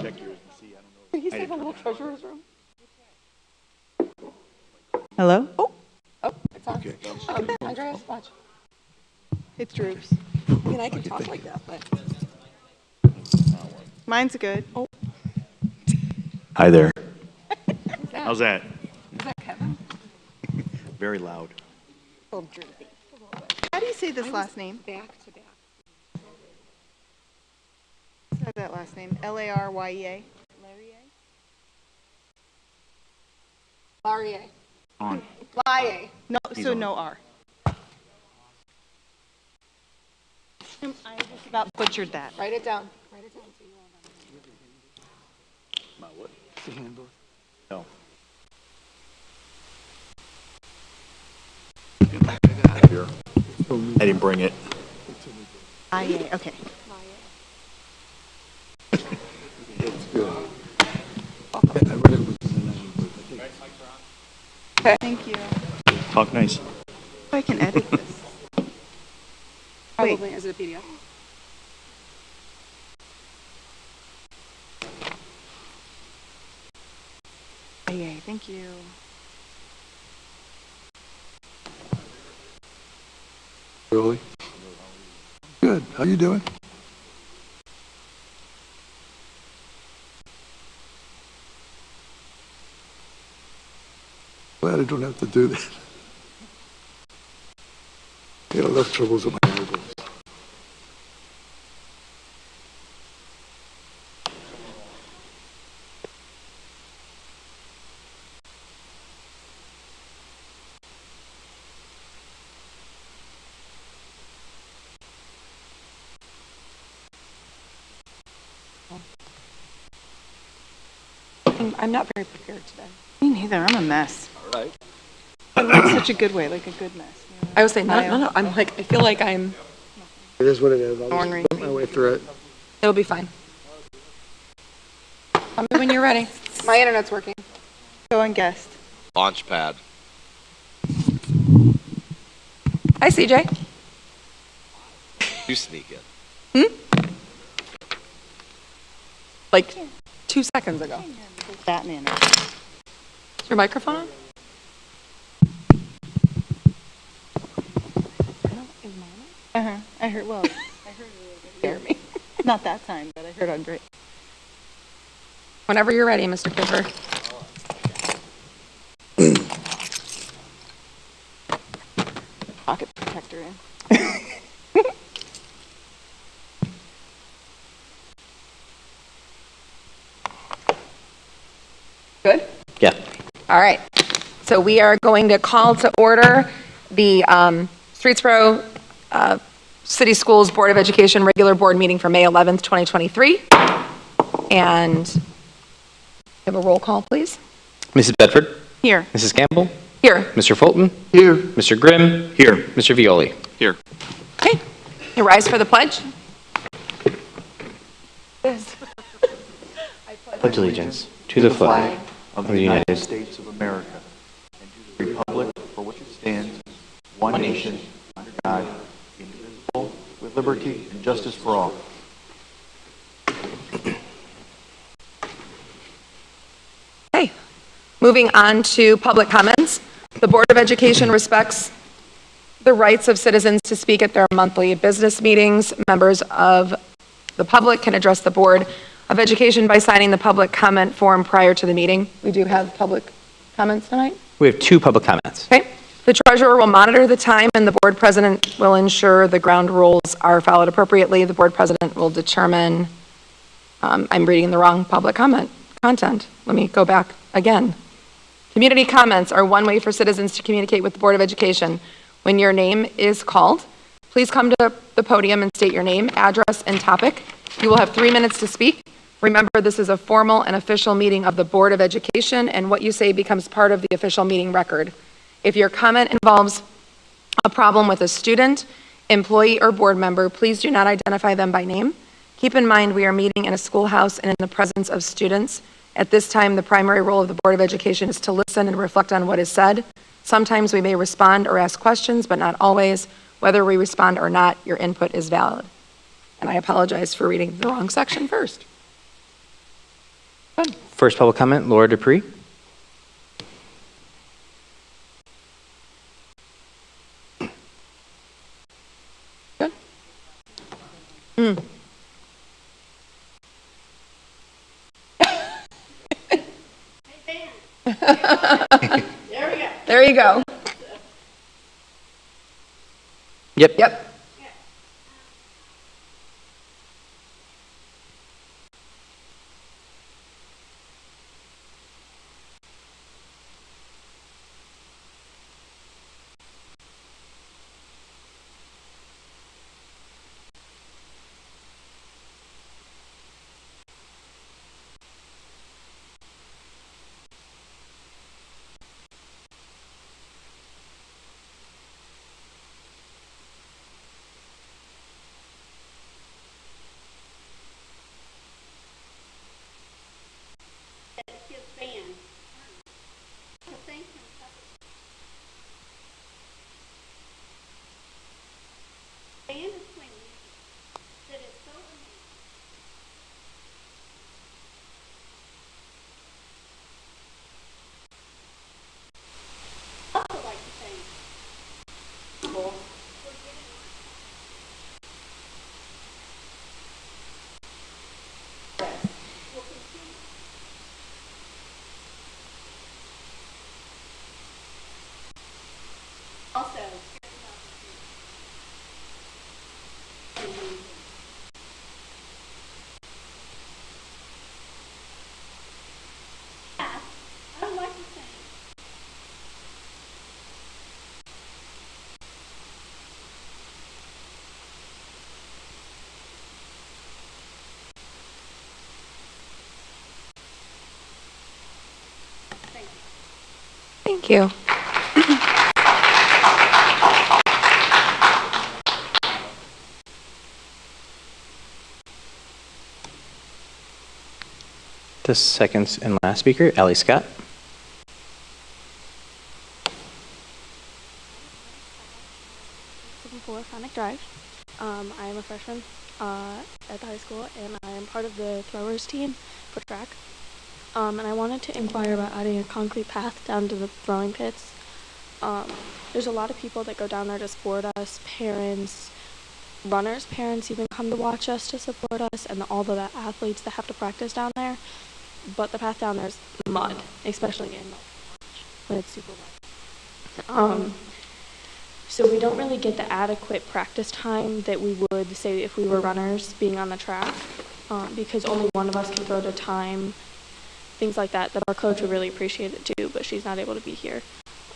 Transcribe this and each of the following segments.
check yours and see. I don't know. Did he say the little treasurer's room? Hello? Oh, it's on. Andreas, watch. It's Drew's. I mean, I can talk like that, but. Mine's good. Oh. Hi there. Who's that? How's that? Is that Kevin? Very loud. Little droopy. How do you say this last name? Back to back. Say that last name. Laryea. Larie. On. Laie. No, He's so on. no R. I just about butchered that. Write it down. Write it down. So you know. My what? The handbook? No. Here. I didn't bring it. IA. Okay. It's good. Okay. Thank you. Talk nice. I can edit this. Probably. Is it a PDF? IA. Thank you. Really? Good. How you doing? Glad I don't have to do that. I had enough troubles with my elbows. I'm not very prepared today. Me neither. I'm a mess. All right. But in such a good way, like a good mess. You know? I would say no. I'm like, I feel like I'm. It is what it is. I'll Ornery. just work my way through it. It'll be fine. Tell me when you're ready. My internet's working. Go and guest. Launchpad. Hi, CJ. You sneak in. Like 2 seconds ago. Batman. Is your microphone on? I heard. Well, I heard it over here. Not that time, but I heard Andre. Whenever you're ready, Mr. Cooper. Pocket protector in. Good? Yeah. All right. So we are going to call to order the Streetsboro City Schools Board of Education regular board meeting for May 11th, 2023. And have a roll call, please. Mrs. Bedford? Here. Mrs. Campbell? Here. Mr. Fulton? Here. Mr. Grimm? Here. Mr. Violi? Here. Okay. You rise for the pledge. Pledge allegiance to the flag Of the United States of America and to the republic for which it stands, one nation, under God, indivisible, with liberty and justice for all. Okay. Moving on to public comments. The Board of Education respects the rights of citizens to speak at their monthly business meetings. Members of the public can address the Board of Education by signing the public comment form prior to the meeting. We do have public comments tonight. We have 2 public comments. Okay. The treasurer will monitor the time, and the board president will ensure the ground rules are followed appropriately. The board president will determine, I'm reading the wrong public content. Let me go back again. Community comments are one way for citizens to communicate with the Board of Education. When your name is called, please come to the podium and state your name, address, and topic. You will have 3 minutes to speak. Remember, this is a formal and official meeting of the Board of Education, and what you say becomes part of the official meeting record. If your comment involves a problem with a student, employee, or board member, please do not identify them by name. Keep in mind, we are meeting in a schoolhouse and in the presence of students. At this time, the primary role of the Board of Education is to listen and reflect on what is said. Sometimes we may respond or ask questions, but not always. Whether we respond or not, your input is valid. And I apologize for reading the wrong section first. First public comment, Laura Dupree. There you go. Yep. Yep. his band to thank him. Band is playing music that is so amazing. I also like to thank people for getting will continue. Also, I would like to thank Thank you. The second and last speaker, Allie Scott. Phonic Drive. I am a freshman at the high school, and I am part of the throwers team for track. And I wanted to inquire about adding a concrete path down to the throwing pits. There's a lot of people that go down there to support us, parents, runners' parents even come to watch us to support us, and all the athletes that have to practice down there. But the path down there is mud, especially in March when it's super wet. So we don't really get the adequate practice time that we would, say, if we were runners being on the track, because only one of us can throw at a time, things like that our coach would really appreciate it too, but she's not able to be here.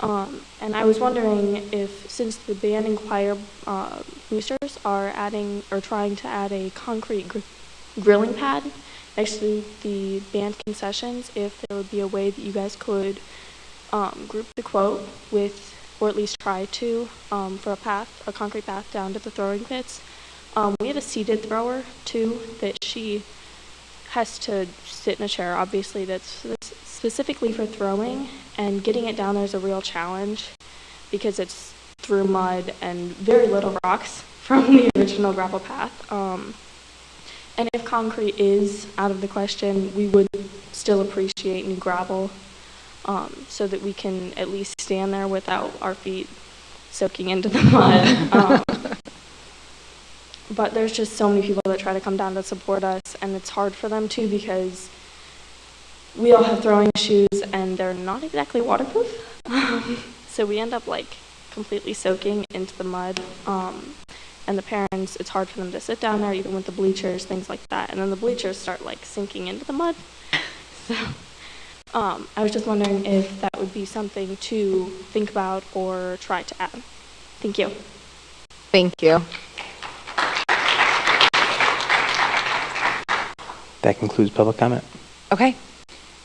And I was wondering if, since the band and choir boosters are adding or trying to add a concrete grilling pad next to the band concessions, if there would be a way that you guys could group the quote with, or at least try to, for a concrete path down to the throwing pits. We have a seated thrower too, that she has to sit in a chair, obviously, that's specifically for throwing, and getting it down there is a real challenge because it's through mud and very little rocks from the original gravel path. And if concrete is out of the question, we would still appreciate new gravel, so that we can at least stand there without our feet soaking into the mud. But there's just so many people that try to come down to support us, and it's hard for them too because we all have throwing shoes and they're not exactly waterproof. So we end up like completely soaking into the mud. And the parents, it's hard for them to sit down there even with the bleachers, things like that. And then the bleachers start like sinking into the mud. So I was just wondering if that would be something to think about or try to add. Thank you. Thank you. That concludes public comment. Okay.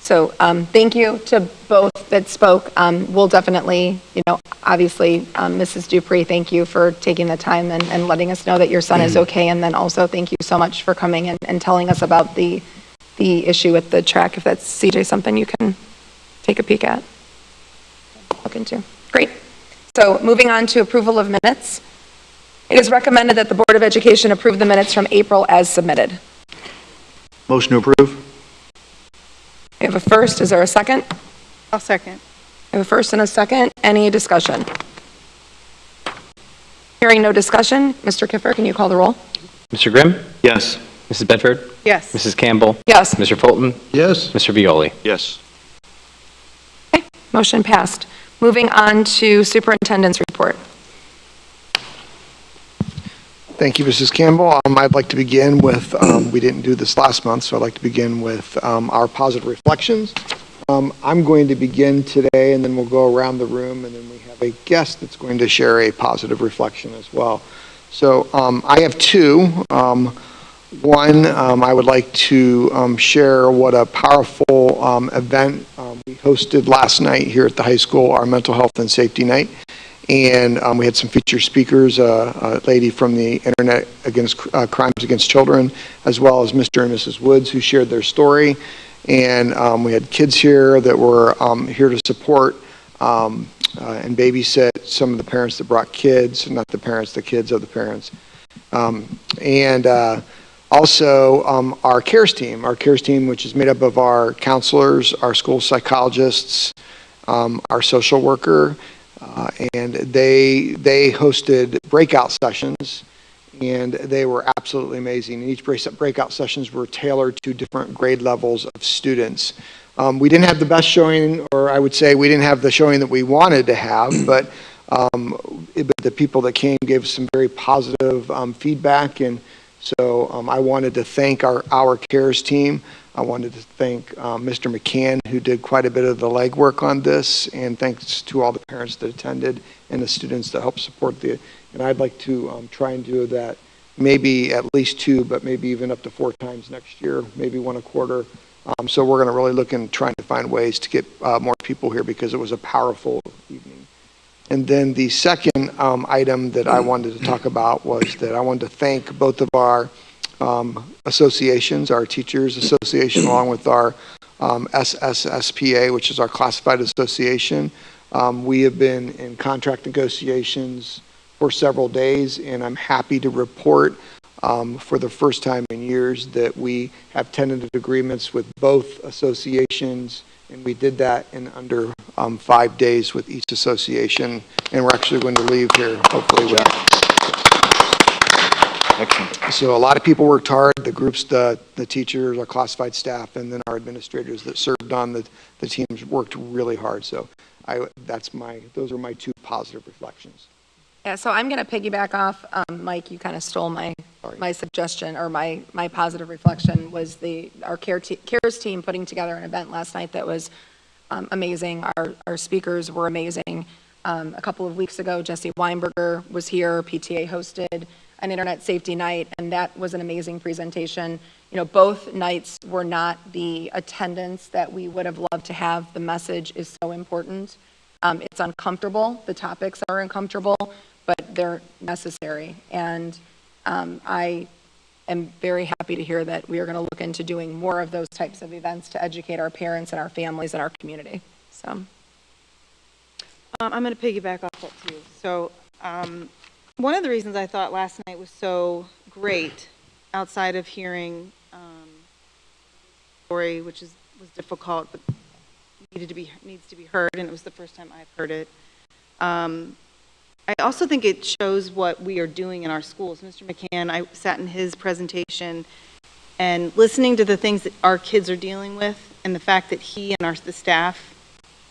So thank you to both that spoke. We'll definitely, obviously, Mrs. Dupree, thank you for taking the time and letting us know that your son is okay. And then also thank you so much for coming and telling us about the issue with the track. If that's, CJ, something you can take a peek at, look into. Great. So moving on to approval of minutes. It is recommended that the Board of Education approve the minutes from April as submitted. Motion to approve? We have a first. Is there a second? I'll second. I have a first and a second. Any discussion? Hearing no discussion, Mr. Kiffer, can you call the roll? Mr. Grimm? Yes. Mrs. Bedford? Yes. Mrs. Campbell? Yes. Mr. Fulton? Yes. Mr. Violi? Yes. Motion passed. Moving on to superintendent's report. Thank you, Mrs. Campbell. I'd like to begin with, we didn't do this last month, so I'd like to begin with our positive reflections. I'm going to begin today, and then we'll go around the room, and then we have a guest that's going to share a positive reflection as well. So I have two. One, I would like to share what a powerful event we hosted last night here at the high school, our Mental Health and Safety Night. And we had some featured speakers, a lady from the Internet Against Crimes Against Children, as well as Mr. and Mrs. Woods, who shared their story. And we had kids here that were here to support and babysit some of the parents that brought kids, not the parents, the kids of the parents. Also, our CARES team, which is made up of our counselors, our school psychologists, our social worker, and they hosted breakout sessions, and they were absolutely amazing. And each breakout sessions were tailored to different grade levels of students. We didn't have the best showing, or I would say we didn't have the showing that we wanted to have, but the people that came gave us some very positive feedback, and so I wanted to thank our CARES team. I wanted to thank Mr. McCann, who did quite a bit of the legwork on this, and thanks to all the parents that attended and the students that helped support and I'd like to try and do that maybe at least 2, but maybe even up to 4 times next year, maybe 1 a quarter. So we're going to really look and trying to find ways to get more people here because it was a powerful evening. And then the second item that I wanted to talk about was that I wanted to thank both of our associations, our Teachers Association, along with our SSSPA, which is our Classified Association. We have been in contract negotiations for several days, and I'm happy to report for the first time in years that we have tentative agreements with both associations, and we did that in under 5 days with each association, and we're actually going to leave here hopefully with Excellent. So a lot of people worked hard, the groups, the teachers, our classified staff, and then our administrators that served on the teams worked really hard. So those are my 2 positive reflections. Yeah, so I'm going to piggyback off, Mike, you kind of stole my suggestion, or my positive reflection was our CARES team putting together an event last night that was amazing. Our speakers were amazing. A couple of weeks ago, Jesse Weinberger was here, PTA hosted an Internet Safety Night, and that was an amazing presentation. You know, both nights were not the attendance that we would have loved to have. The message is so important. It's uncomfortable. The topics are uncomfortable, but they're necessary. And I am very happy to hear that we are going to look into doing more of those types of events to educate our parents and our families and our community. So, I'm going to piggyback off that too. So, one of the reasons I thought last night was so great, outside of hearing story, which was difficult, but needs to be heard, and it was the first time I've heard it. I also think it shows what we are doing in our schools. Mr. McCann, I sat in his presentation and listening to the things that our kids are dealing with, and the fact that he and the staff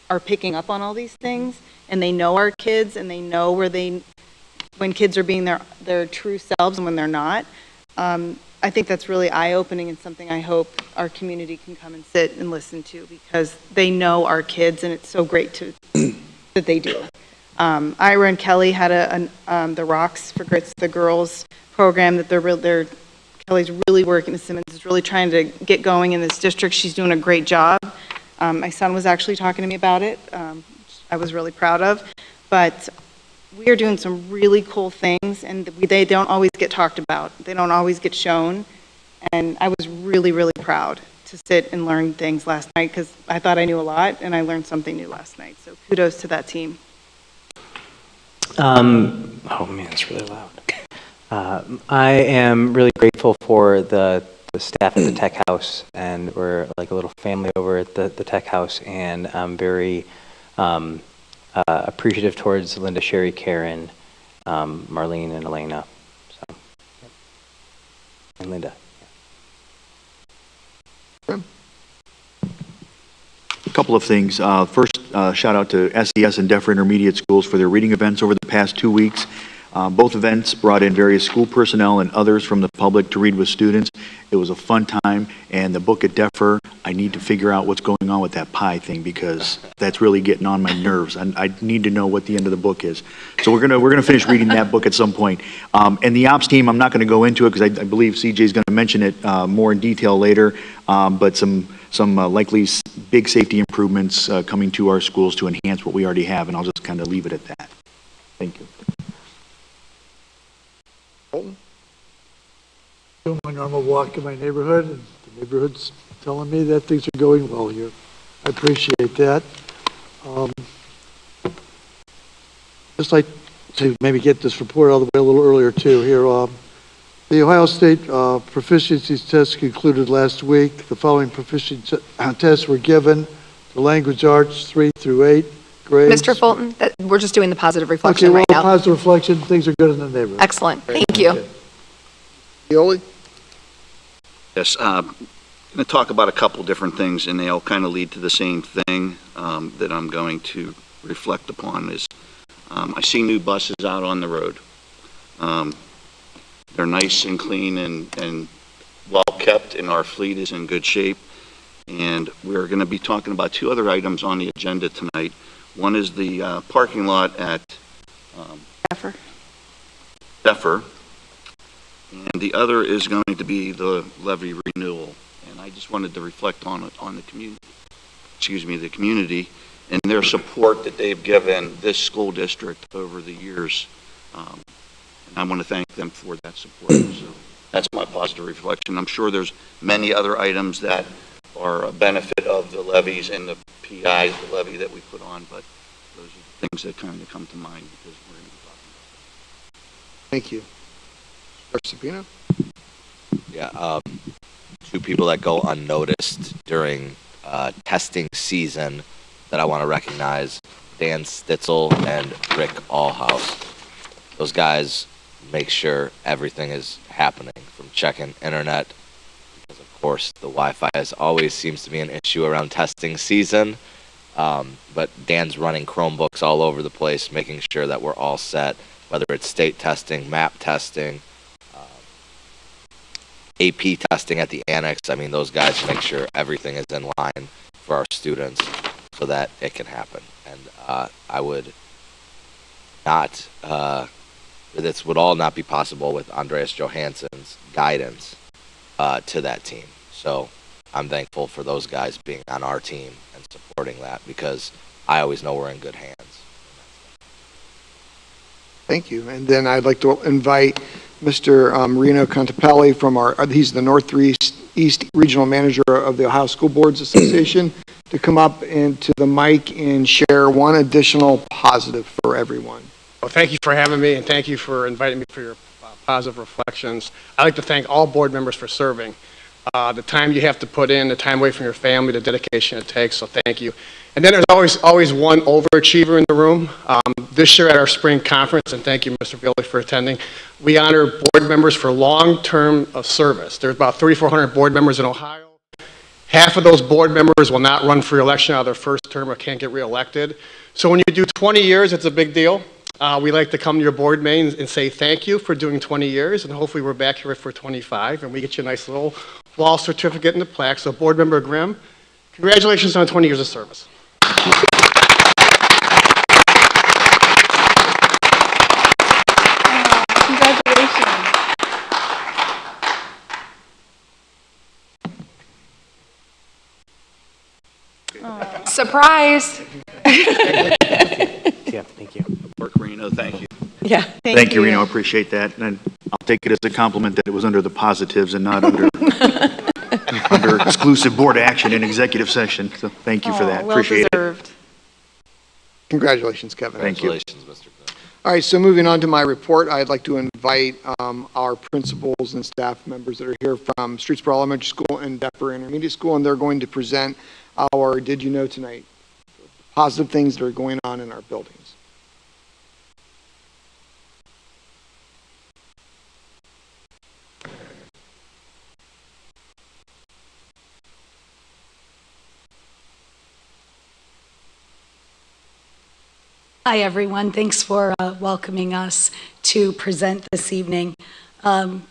are picking up on all these things, and they know our kids, and they know when kids are being their true selves and when they're not. I think that's really eye-opening and something I hope our community can come and sit and listen to, because they know our kids, and it's so great that they do. Ira and Kelly had the Rocks for Grits, the girls program that Kelly's really working. Ms. Simmons is really trying to get going in this district. She's doing a great job. My son was actually talking to me about it, which I was really proud of. But we are doing some really cool things, and they don't always get talked about. They don't always get shown. And I was really, really proud to sit and learn things last night, because I thought I knew a lot, and I learned something new last night. So kudos to that team. Oh man, it's really loud. I am really grateful for the the staff at the tech house, and we're like a little family over at the tech house, and I'm very appreciative towards Linda, Sherry, Karen, Marlene, and Elena. So, yep. And Linda. A couple of things. First, shout out to SCS and DEFRA Intermediate Schools for their reading events over the past 2 weeks. Both events brought in various school personnel and others from the public to read with students. It was a fun time, and the book at DEFRA, I need to figure out what's going on with that pie thing, because that's really getting on my nerves. I need to know what the end of the book is. So we're gonna finish reading that book at some point. And the ops team, I'm not gonna go into it because I believe CJ's gonna mention it more in detail later, but some likely big safety improvements coming to our schools to enhance what we already have, and I'll just kind of leave it at that. Thank you. Doing my normal walk in my neighborhood, and the neighborhood's telling me that things are going well here. I appreciate that. Just like to maybe get this report out of the way a little earlier too here. The Ohio State proficiency test concluded last week. The following proficiency tests were given: the language arts 3 through 8 grades. Mr. Fulton, we're just doing the positive reflection Okay, well, right now. positive reflection, things are good in the neighborhood. Excellent, thank you. Okay. Yoli? Yes, I'm going to talk about a couple different things, and they all kind of lead to the same thing that I'm going to reflect upon. Is I see new buses out on the road. They're nice and clean and well kept, and our fleet is in good shape. And we're going to be talking about two other items on the agenda tonight. One is the parking lot at DEFRA. And the other is going to be the levy renewal. And I just wanted to reflect on it, on the community, and their support that they've given this school district over the years. And I want to thank them for that support. So that's my positive reflection. I'm sure there's many other items that are a benefit of the levies and the PI, the levy that we put on, but those are things that kind of come to mind because we're going to be talking about that. Thank you. Sabina? Yeah, two people that go unnoticed during testing season that I want to recognize: Dan Stitzel and Rick Allhouse. Those guys make sure everything is happening, from checking internet, because of course the Wi-Fi always seems to be an issue around testing season. But Dan's running Chromebooks all over the place, making sure that we're all set, whether it's state testing, map testing, AP testing at the annex. I mean, those guys make sure everything is in line for our students so that it can happen. And I would not, this would all not be possible with Andreas Johansson's guidance to that team. So I'm thankful for those guys being on our team and supporting that, because I always know we're in good hands. Thank you. And then I'd like to invite Mr. Reno Contapelli from he's the Northeast Regional Manager of the Ohio School Boards Association, to come up into the mic and share one additional positive for everyone. Well, thank you for having me, and thank you for inviting me for your positive reflections. I'd like to thank all board members for serving. The time you have to put in, the time away from your family, the dedication it takes, so thank you. And then there's always one overachiever in the room. This year at our spring conference, and thank you, Mr. Bailey, for attending, we honor board members for long-term of service. There's about 3,400 board members in Ohio. Half of those board members will not run for election out of their first term or can't get reelected. So when you do 20 years, it's a big deal. We like to come to your board meetings and say thank you for doing 20 years, and hopefully we're back here for 25, and we get you a nice little wall certificate and the plaque. So Board Member Grimm, congratulations on 20 years of service. Congratulations. Surprise. Yeah, thank you. Mark Reno, thank you. Yeah. Thank you, Reno. I appreciate that. And I'll take it as a compliment that it was under the positives and not under under exclusive board action in executive session. So thank you for that. Well Appreciate it. deserved. Congratulations, Kevin. Thank you. Congratulations, Mr. All right, so moving on to my report, I'd like to invite our principals and staff members that are here from Streetsboro Elementary School and Depper Intermediate School, and they're going to present our Did You Know Tonight, positive things that are going on in our buildings. Hi, everyone. Thanks for welcoming us to present this evening. One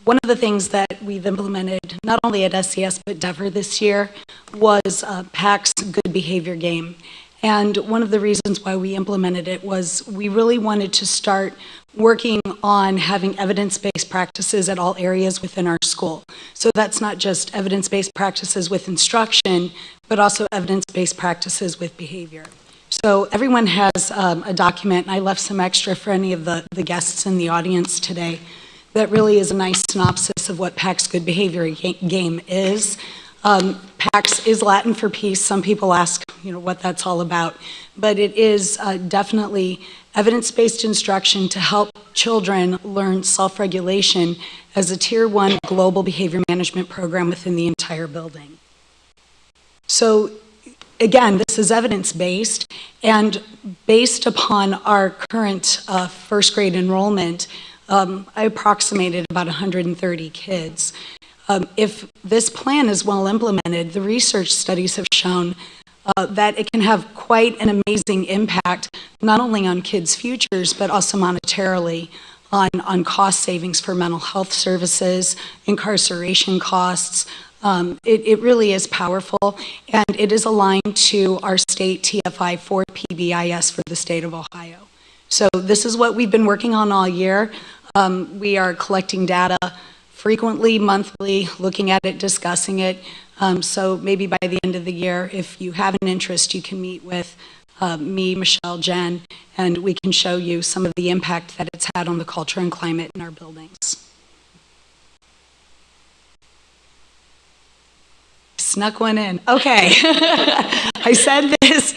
of the things that we've implemented, not only at SCS but Denver this year, was PAC's Good Behavior Game. And one of the reasons why we implemented it was we really wanted to start working on having evidence-based practices at all areas within our school. So that's not just evidence-based practices with instruction, but also evidence-based practices with behavior. So everyone has a document, and I left some extra for any of the guests in the audience today, that really is a nice synopsis of what PAC's Good Behavior Game is. PAX is Latin for peace. Some people ask, what that's all about. But it is definitely evidence-based instruction to help children learn self-regulation as a Tier 1 global behavior management program within the entire building. So again, this is evidence-based, and based upon our current first grade enrollment, I approximated about 130 kids. If this plan is well implemented, the research studies have shown that it can have quite an amazing impact, not only on kids' futures, but also monetarily on cost savings for mental health services, incarceration costs. It really is powerful, and it is aligned to our state TFI for PBIS for the state of Ohio. So this is what we've been working on all year. We are collecting data frequently, monthly, looking at it, discussing it. So maybe by the end of the year, if you have an interest, you can meet with me, Michelle, Jen, and we can show you some of the impact that it's had on the culture and climate in our buildings. Snuck one in. Okay. I said this.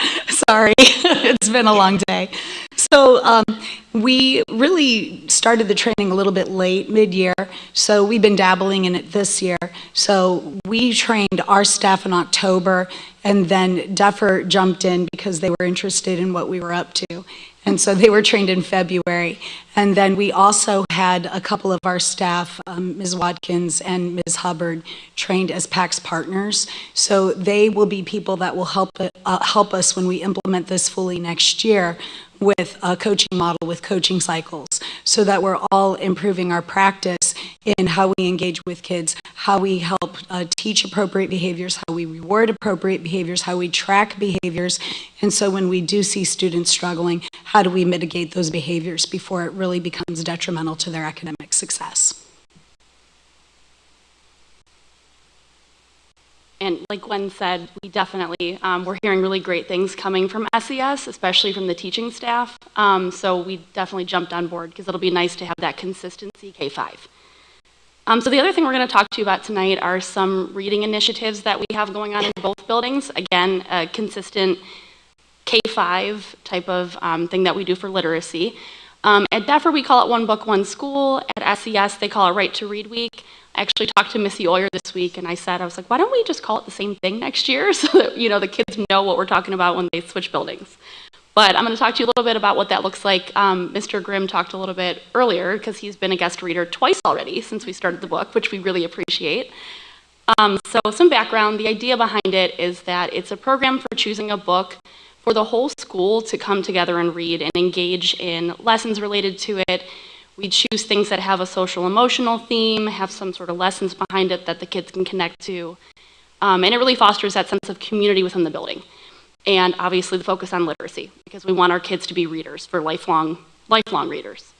Sorry. It's been a long day. So we really started the training a little bit late, mid-year, so we've been dabbling in it this year. So we trained our staff in October, and then DEFR jumped in because they were interested in what we were up to. And so they were trained in February. And then we also had a couple of our staff, Ms. Watkins and Ms. Hubbard, trained as PACS partners. So they will be people that will help us when we implement this fully next year with a coaching model with coaching cycles, so that we're all improving our practice in how we engage with kids, how we help teach appropriate behaviors, how we reward appropriate behaviors, how we track behaviors, and so when we do see students struggling, how do we mitigate those behaviors before it really becomes detrimental to their academic success. And like Gwen said, we definitely, we're hearing really great things coming from SES, especially from the teaching staff. So we definitely jumped on board because it'll be nice to have that consistency K-5. So the other thing we're going to talk to you about tonight are some reading initiatives that we have going on in both buildings. Again, a consistent K-5 type of thing that we do for literacy. At DEFR, we call it One Book, One School. At SES, they call it Right to Read Week. I actually talked to Missy Oyer this week, and I was like, why don't we just call it the same thing next year so that, the kids know what we're talking about when they switch buildings. But I'm going to talk to you a little bit about what that looks like. Mr. Grimm talked a little bit earlier because he's been a guest reader twice already since we started the book, which we really appreciate. So some background, the idea behind it is that it's a program for choosing a book for the whole school to come together and read and engage in lessons related to it. We choose things that have a social emotional theme, have some sort of lessons behind it that the kids can connect to. And it really fosters that sense of community within the building. And obviously the focus on literacy, because we want our kids to be readers for lifelong readers.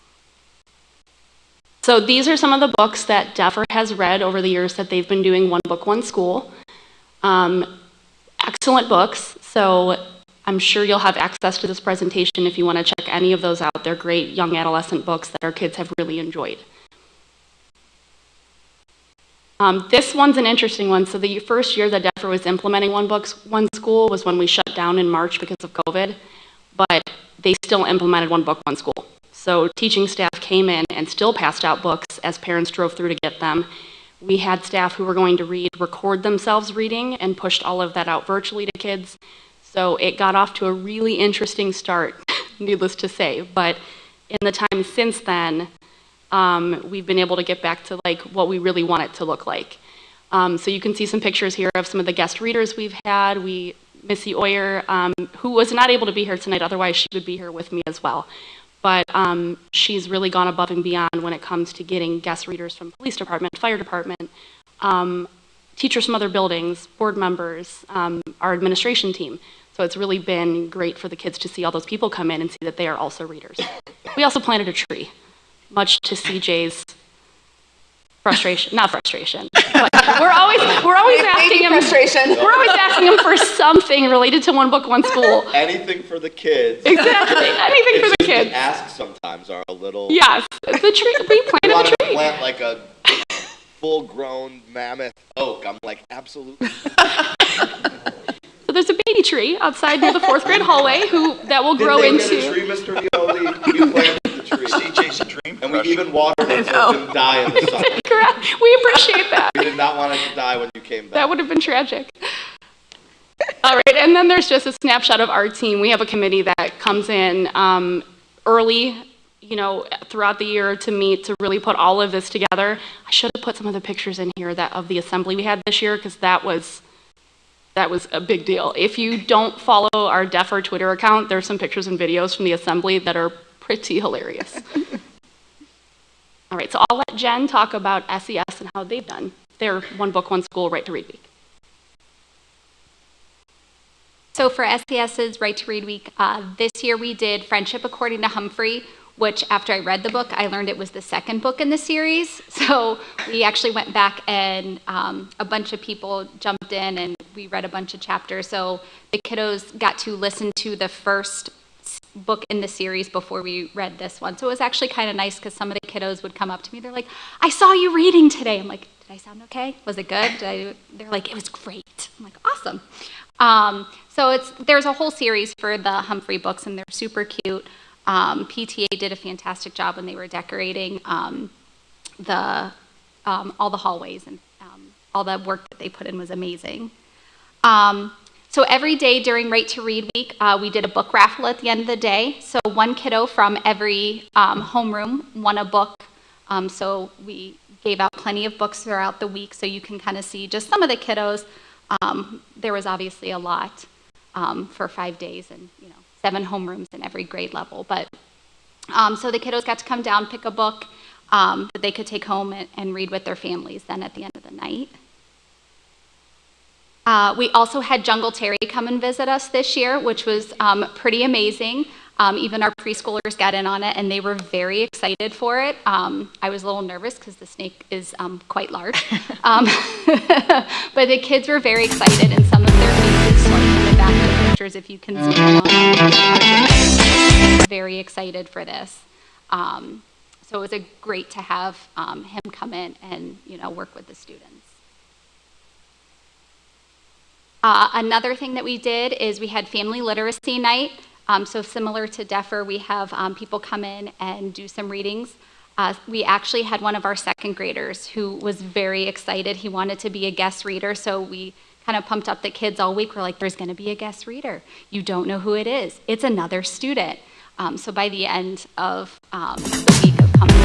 So these are some of the books that DEFR has read over the years that they've been doing One Book, One School. Excellent books. So I'm sure you'll have access to this presentation if you want to check any of those out. They're great young adolescent books that our kids have really enjoyed. This one's an interesting one. So the first year that DEFR was implementing One Book, One School was when we shut down in March because of COVID. but they still implemented one book, one school. So teaching staff came in and still passed out books as parents drove through to get them. We had staff who were going to record themselves reading and pushed all of that out virtually to kids. So it got off to a really interesting start, needless to say. But in the time since then, we've been able to get back to like what we really want it to look like. So you can see some pictures here of some of the guest readers we've had. Missy Oyer, who was not able to be here tonight, otherwise she would be here with me as well. But she's really gone above and beyond when it comes to getting guest readers from police department, fire department, teachers from other buildings, board members, our administration team. So it's really been great for the kids to see all those people come in and see that they are also readers. We also planted a tree, much to CJ's frustration, not frustration, but we're always asking him. We're always asking him for something related to one book, one school. Anything for the kids. Exactly, anything for the kids. The asks sometimes are a little. Yes, the tree. We planted wanted the to tree. plant like a full-grown mammoth oak. I'm like, absolutely. So there's a baby tree outside near the 4th grade hallway that will grow Did into. they get a tree, Mr. Violi? You planted the tree. CJ's a dream And we even watered it so it didn't die in the sun. Correct. We appreciate that. We did not want it to die when you came back. That would have been tragic. All right, and then there's just a snapshot of our team. We have a committee that comes in early, throughout the year to meet to really put all of this together. I should have put some of the pictures in here of the assembly we had this year because that was a big deal. If you don't follow our DEFR Twitter account, there's some pictures and videos from the assembly that are pretty hilarious. All right, so I'll let Jen talk about SCS and how they've done their one book, one school, Right to Read Week. So for SCS's Right to Read Week, this year we did Friendship According to Humphrey, which after I read the book, I learned it was the second book in the series. So we actually went back and a bunch of people jumped in and we read a bunch of chapters. So the kiddos got to listen to the first book in the series before we read this one. So it was actually kind of nice because some of the kiddos would come up to me. They're like, I saw you reading today. I'm like, did I sound okay? Was it good? They're like, it was great. I'm like, awesome. So there's a whole series for the Humphrey books and they're super cute. PTA did a fantastic job when they were decorating all the hallways and all the work that they put in was amazing. So every day during Right to Read Week, we did a book raffle at the end of the day. So one kiddo from every homeroom won a book. So we gave out plenty of books throughout the week so you can kind of see just some of the kiddos. There was obviously a lot for 5 days and 7 homerooms in every grade level. But so the kiddos got to come down, pick a book that they could take home and read with their families then at the end of the night. We also had Jungle Terry come and visit us this year, which was pretty amazing. Even our preschoolers got in on it, and they were very excited for it. I was a little nervous because the snake is quite large. But the kids were very excited, and some of their faces start in the back of the pictures, if you can see them. Very excited for this. So it was great to have him come in and work with the students. Another thing that we did is we had family literacy night. So similar to DEFR, we have people come in and do some readings. We actually had one of our second graders who was very excited. He wanted to be a guest reader, so we kind of pumped up the kids all week. We're like, there's going to be a guest reader. You don't know who it is. It's another student. So by the end of the week of coming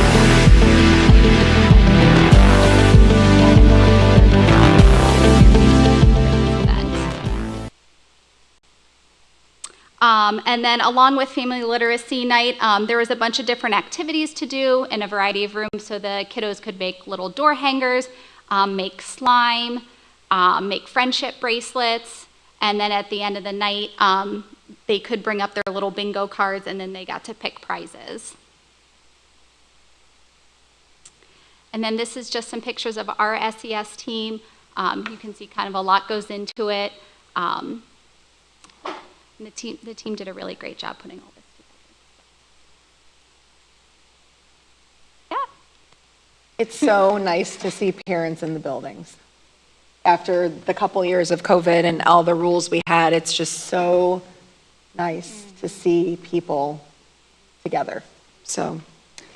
and then along with Family Literacy Night, there was a bunch of different activities to do in a variety of rooms so the kiddos could make little door hangers, make slime, make friendship bracelets, and then at the end of the night, they could bring up their little bingo cards and then they got to pick prizes. And then this is just some pictures of our SCS team. You can see kind of a lot goes into it. And the team did a really great job putting all this together. Yeah. It's so nice to see parents in the buildings. After the couple years of COVID and all the rules we had, it's just so nice to see people together. So,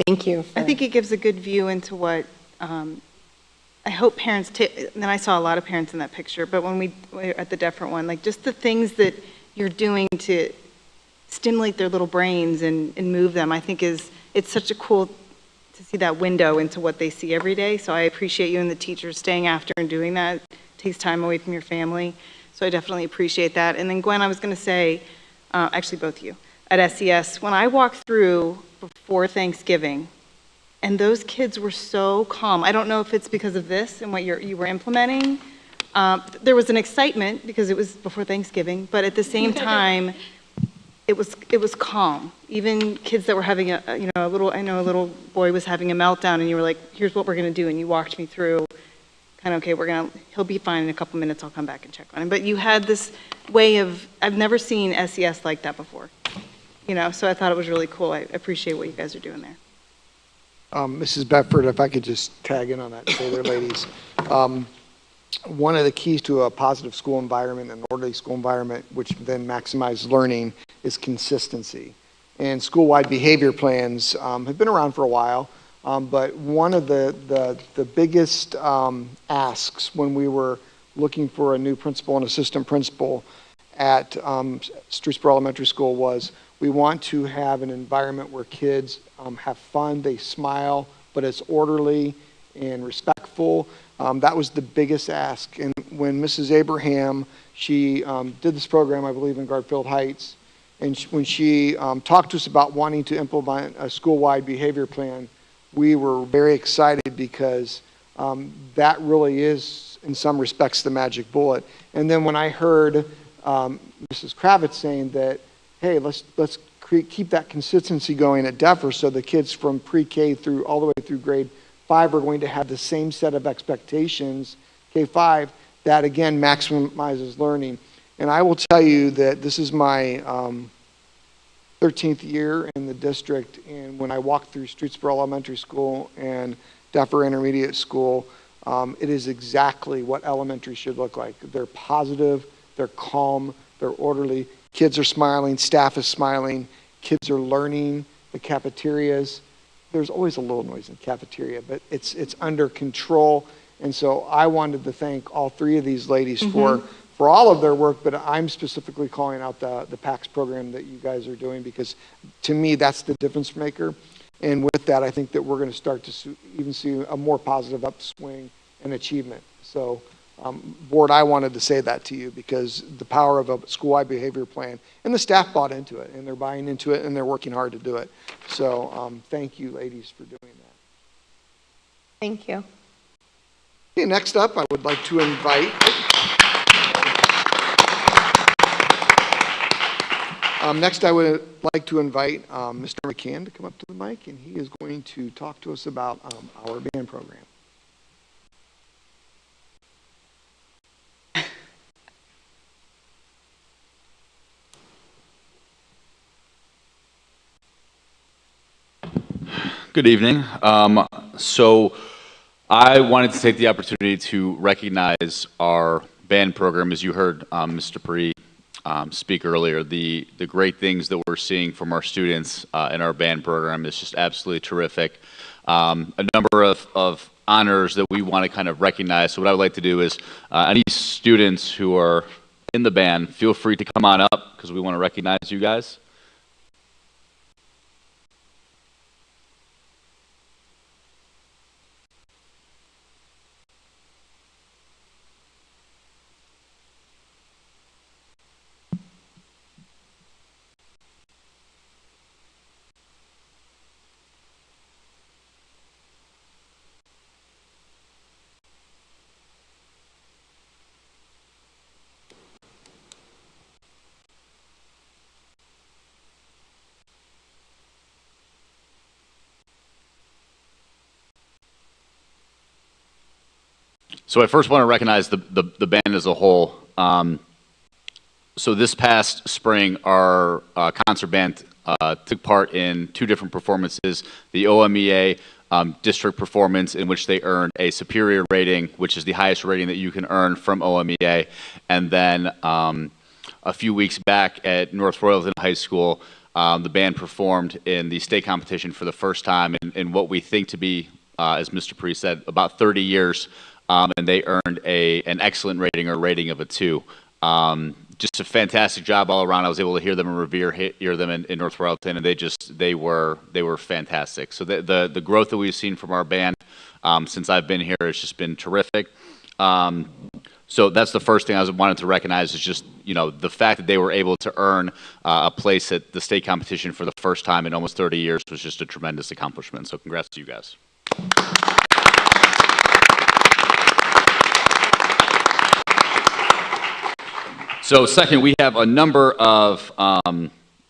thank you. I think it gives a good view into what, I hope parents take, and I saw a lot of parents in that picture, but when we were at the different one, like just the things that you're doing to stimulate their little brains and move them, I think it's such a cool to see that window into what they see every day. So I appreciate you and the teachers staying after and doing that. It takes time away from your family. So I definitely appreciate that. And then Gwen, I was going to say, actually both of you, at SCS, when I walked through before Thanksgiving, and those kids were so calm. I don't know if it's because of this and what you were implementing. There was an excitement because it was before Thanksgiving, but at the same time, it was calm. Even kids that were having a little boy was having a meltdown, and you were like, "Here's what we're going to do," and you walked me through. Kind of, okay, he'll be fine in a couple minutes. I'll come back and check on him. But you had this way of, I've never seen SES like that before. So I thought it was really cool. I appreciate what you guys are doing there. Mrs. Bedford, if I could just tag in on that, say there, ladies. One of the keys to a positive school environment, an orderly school environment, which then maximizes learning, is consistency. And school-wide behavior plans have been around for a while, but one of the biggest asks when we were looking for a new principal and assistant principal at Streetsboro Elementary School was we want to have an environment where kids have fun, they smile, but it's orderly and respectful. That was the biggest ask. And when Mrs. Abraham, she did this program, I believe, in Garfield Heights, and when she talked to us about wanting to implement a school-wide behavior plan, we were very excited because that really is, in some respects, the magic bullet. And then when I heard Mrs. Kravitz saying that, hey, let's keep that consistency going at Defer so the kids from pre-K through all the way through grade 5 are going to have the same set of expectations, K-5, that again maximizes learning. And I will tell you that this is my 13th year in the district, and when I walk through Streetsboro Elementary School and Defer Intermediate School, it is exactly what elementary should look like. They're positive, they're calm, they're orderly. Kids are smiling, staff is smiling, kids are learning, the cafeterias. There's always a little noise in the cafeteria, but it's under control. And so I wanted to thank all three of these ladies for all of their work, but I'm specifically calling out the PACS program that you guys are doing because to me, that's the difference maker. And with that, I think that we're going to start to even see a more positive upswing in achievement. So, board, I wanted to say that to you because the power of a school-wide behavior plan, and the staff bought into it, and they're buying into it, and they're working hard to do it. So thank you, ladies, for doing that. Thank you. Okay, next up, I would like to invite next, I would like to invite Mr. McCann to come up to the mic, and he is going to talk to us about our band program. Good evening. So I wanted to take the opportunity to recognize our band program. As you heard Mr. Paree speak earlier, the great things that we're seeing from our students in our band program is just absolutely terrific. A number of honors that we want to kind of recognize. So what I would like to do is any students who are in the band, feel free to come on up because we want to recognize you guys. So I first want to recognize the band as a whole. So this past spring, our concert band took part in 2 different performances, the OMEA district performance in which they earned a superior rating, which is the highest rating that you can earn from OMEA, and then a few weeks back at North Royalton High School, the band performed in the state competition for the first time in what we think to be, as Mr. Pre said, about 30 years, and they earned an excellent rating, or a rating of a 2. Just a fantastic job all around. I was able to hear them in Revere, hear them in North Royalton, and they were fantastic. So the growth that we've seen from our band since I've been here has just been terrific. So that's the first thing I wanted to recognize, is just, the fact that they were able to earn a place at the state competition for the first time in almost 30 years was just a tremendous accomplishment. So congrats to you guys. So second, we have a number of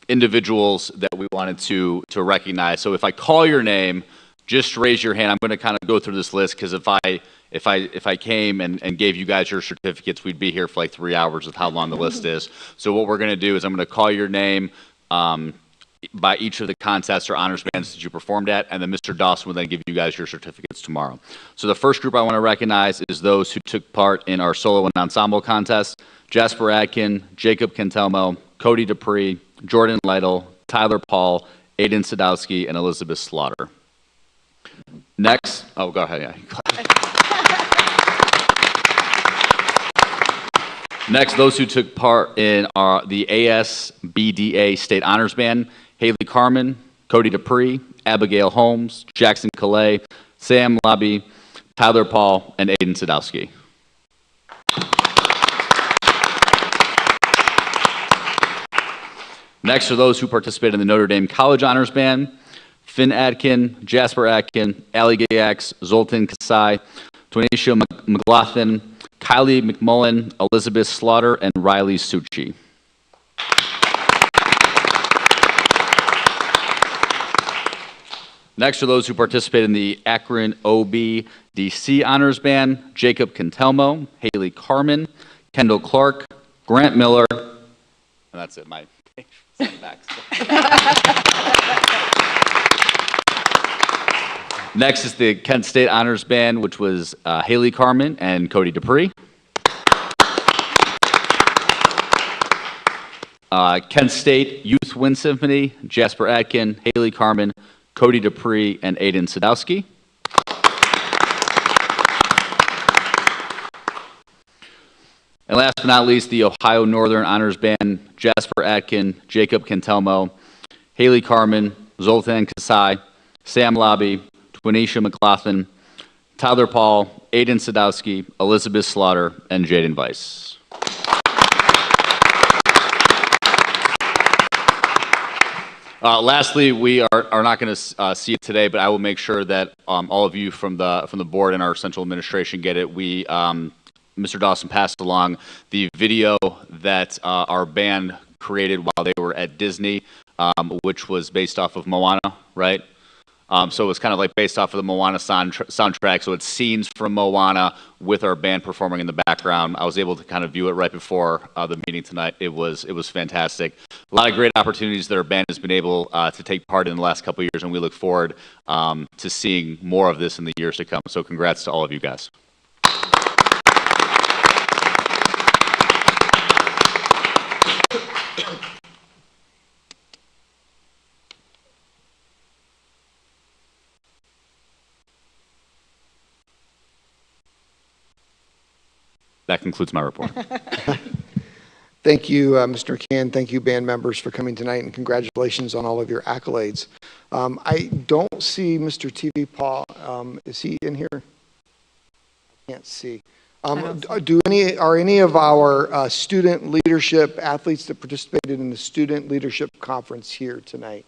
individuals that we wanted to recognize. So if I call your name, just raise your hand. I'm going to kind of go through this list, because if I came and gave you guys your certificates, we'd be here for like 3 hours with how long the list is. So what we're going to do is I'm going to call your name by each of the contests or honors bands that you performed at, and then Mr. Dawson will then give you guys your certificates tomorrow. So the first group I want to recognize is those who took part in our solo and ensemble contests: Jasper Atkin, Jacob Cantelmo, Cody Dupree, Jordan Lytle, Tyler Paul, Aiden Sadowski, and Elizabeth Slaughter. Next, go ahead. Yeah. Next, those who took part in the ASBDA State Honors Band: Haley Carmen, Cody Dupree, Abigail Holmes, Jackson Calais, Sam Lobby, Tyler Paul, and Aiden Sadowski. Next are those who participated in the Notre Dame College Honors Band: Finn Atkin, Jasper Atkin, Ali Gayax, Zoltan Kasai, Twanisha McLaughlin, Kylie McMullen, Elizabeth Slaughter, and Riley Suchi. Next are those who participated in the Akron OBDC Honors Band: Jacob Cantelmo, Haley Carmen, Kendall Clark, Grant Miller, and that's it, my back. Next is the Kent State Honors Band, which was Haley Carmen and Cody Dupree. Kent State Youth Wind Symphony: Jasper Atkin, Haley Carmen, Cody Dupree, and Aiden Sadowski. And last but not least, the Ohio Northern Honors Band: Jasper Atkin, Jacob Cantelmo, Haley Carmen, Zoltan Kasai, Sam Lobby, Twanisha McLaughlin, Tyler Paul, Aiden Sadowski, Elizabeth Slaughter, and Jaden Weiss. Lastly, we are not going to see it today, but I will make sure that all of you from the board and our central administration get it. Mr. Dawson passed along the video that our band created while they were at Disney, which was based off of Moana, right? So it was kind of like based off of the Moana soundtrack. So it's scenes from Moana with our band performing in the background. I was able to kind of view it right before the meeting tonight. It was fantastic. A lot of great opportunities that our band has been able to take part in the last couple of years, and we look forward to seeing more of this in the years to come. So congrats to all of you guys. That concludes my report. Thank you, Mr. McCann. Thank you, band members, for coming tonight, and congratulations on all of your accolades. I don't see Mr. TV Paul. Is he in here? I can't see. Are any of our student leadership athletes that participated in the Student Leadership Conference here tonight?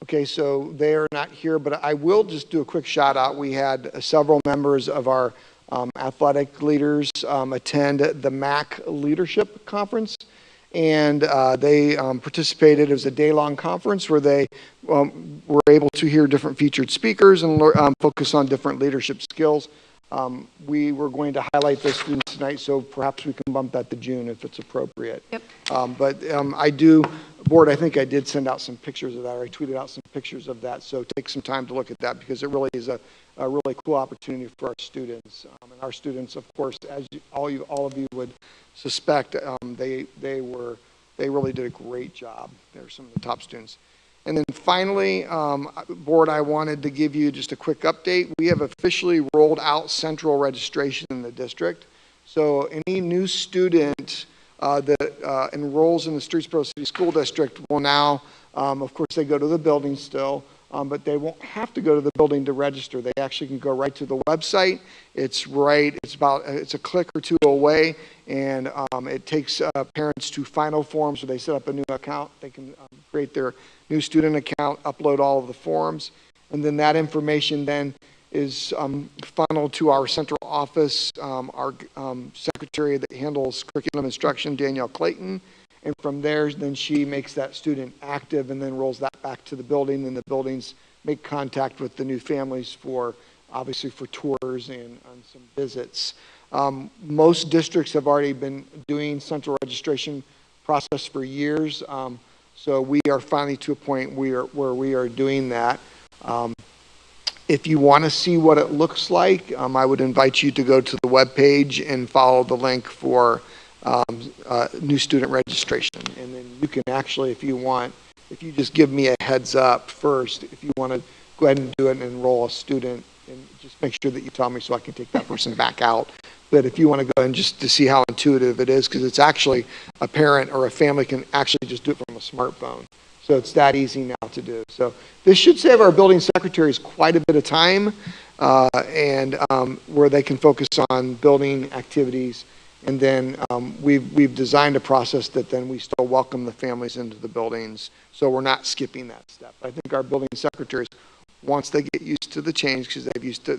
Okay, so they are not here, but I will just do a quick shout out. We had several members of our athletic leaders attend the MAC Leadership Conference, and they participated. It was a day-long conference where they were able to hear different featured speakers and focus on different leadership skills. We were going to highlight those students tonight, so perhaps we can bump that to June if it's appropriate. Yep. But I do Board, I think I did send out some pictures of that, or I tweeted out some pictures of that, so take some time to look at that, because it really is a really cool opportunity for our students. And our students, of course, as all of you would suspect, they really did a great job. They're some of the top students. And then finally, Board, I wanted to give you just a quick update. We have officially rolled out central registration in the district. So any new student that enrolls in the Streetsboro City School District will now, of course, they go to the building still, but they won't have to go to the building to register. They actually can go right to the website. It's a click or two away, and it takes parents to final forms where they set up a new account. They can create their new student account, upload all of the forms, and then that information then is funneled to our central office, our secretary that handles curriculum instruction, Danielle Clayton, and from there, then she makes that student active and then rolls that back to the building, and the buildings make contact with the new families for, obviously, for tours and some visits. Most districts have already been doing central registration process for years, so we are finally to a point where we are doing that. If you want to see what it looks like, I would invite you to go to the webpage and follow the link for new student registration. And then you can actually, if you just give me a heads up first, if you want to go ahead and do it and enroll a student, and just make sure that you tell me so I can take that person back out. But if you want to go and just to see how intuitive it is, because it's actually a parent or a family can actually just do it from a smartphone. So it's that easy now to do. So this should save our building secretaries quite a bit of time, and where they can focus on building activities. And then we've designed a process that then we still welcome the families into the buildings, so we're not skipping that step. I think our building secretaries, once they get used to the change, because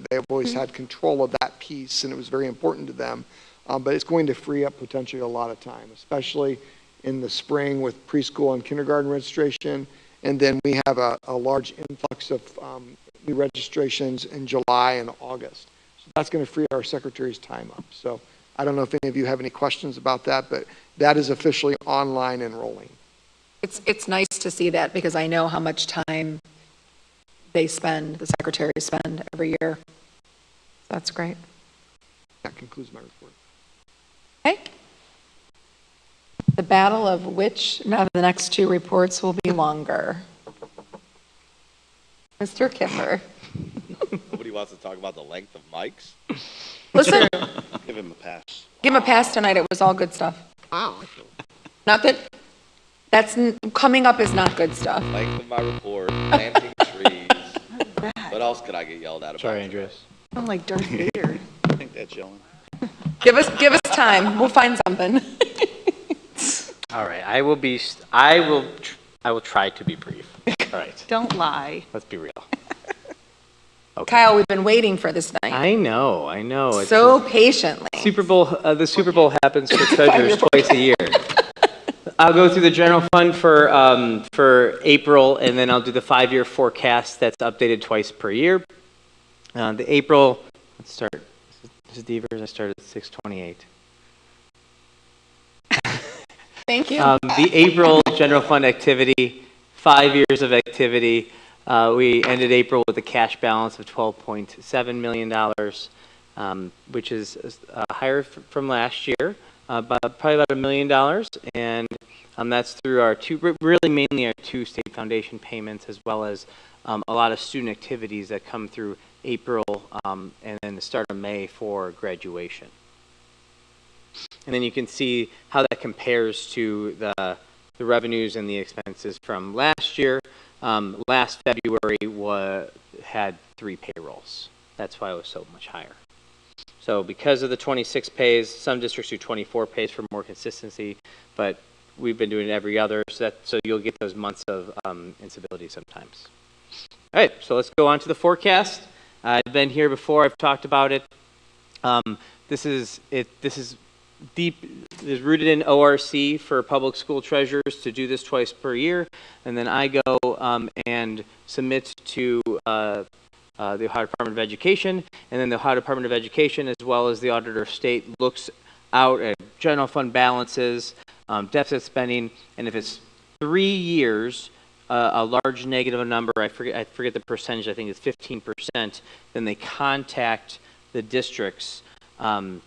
they've always had control of that piece, and it was very important to them, but it's going to free up potentially a lot of time, especially in the spring with preschool and kindergarten registration. And then we have a large influx of new registrations in July and August. So that's going to free our secretaries' time up. So I don't know if any of you have any questions about that, but that is officially online enrolling. It's nice to see that, because I know how much time the secretaries spend every year. That's great. That concludes my report. Okay. The battle of which of the next two reports will be longer. Mr. Kiffer. Nobody wants to talk about the length of mics? Listen, Give him a pass. give him a pass tonight. It was all good stuff. Wow. Not that, coming up is not good stuff. Length of my report, planting trees. What else could I get yelled at about? Sorry, Andreas. I'm like Darth Vader. I think that's yelling. Give us time. We'll find something. All right, I will try to be brief. All right, Don't lie. let's be real. Kyle, we've been waiting for this night I know. It's so patiently. Super Bowl. The Super Bowl happens for treasurers twice a year. I'll go through the general fund for April, and then I'll do the 5-year forecast that's updated twice per year. The April, let's start. This is Devers. I started at 6:28. Thank you. The April general fund activity, 5 years of activity. We ended April with a cash balance of $12.7 million, which is higher from last year, probably about $1 million. And that's through our mainly our two state foundation payments, as well as a lot of student activities that come through April and then the start of May for graduation. And then you can see how that compares to the revenues and the expenses from last year. Last February had 3 payrolls. That's why it was so much higher. So because of the 26 pays, some districts do 24 pays for more consistency, but we've been doing it every other, so you'll get those months of instability sometimes. All right, so let's go on to the forecast. I've been here before. I've talked about it. This is rooted in ORC for public school treasurers to do this twice per year, and then I go and submit to the Ohio Department of Education, and then the Ohio Department of Education, as well as the Auditor of State, looks out at general fund balances, deficit spending, and if it's 3 years, a large negative number, I forget the percentage, I think it's 15%, then they contact the districts and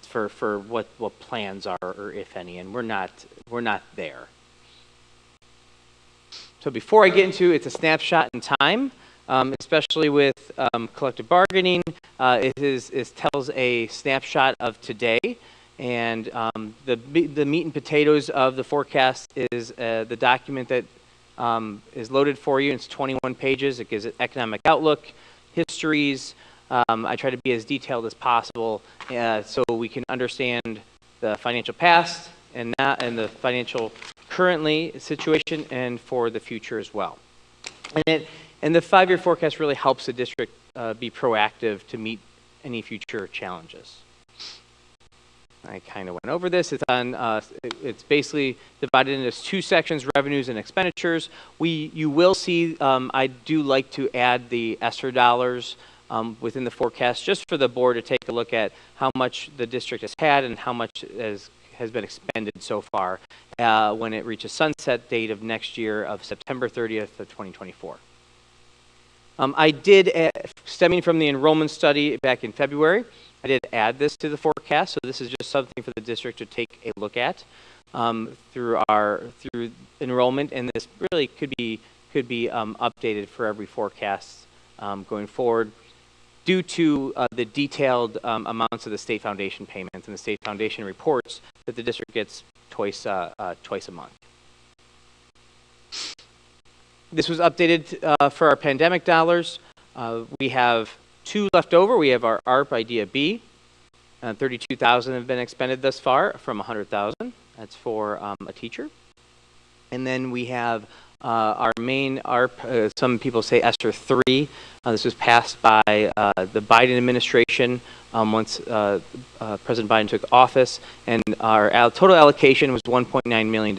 for what plans are, or if any, and we're not there. So before I get into it's a snapshot in time, especially with collective bargaining, it tells a snapshot of today, and the meat and potatoes of the forecast is the document that is loaded for you. It's 21 pages. It gives an economic outlook, histories. I try to be as detailed as possible so we can understand the financial past and the financial currently situation and for the future as well. And the 5-year forecast really helps the district be proactive to meet any future challenges. I kind of went over this. It's on. It's basically divided into 2 sections: revenues and expenditures. You will see. I do like to add the ESSER dollars within the forecast, just for the board to take a look at how much the district has had and how much has been expended so far when it reaches sunset date of next year of September 30th of 2024. I did, stemming from the enrollment study back in February, I did add this to the forecast, so this is just something for the district to take a look at through enrollment, and this really could be updated for every forecast going forward due to the detailed amounts of the state foundation payments and the state foundation reports that the district gets twice a month. This was updated for our pandemic dollars. We have 2 left over. We have our ARP Idea B. 32,000 have been expended thus far from 100,000. That's for a teacher. And then we have our main ARP, some people say ESSER 3. This was passed by the Biden administration once President Biden took office, and our total allocation was $1.9 million.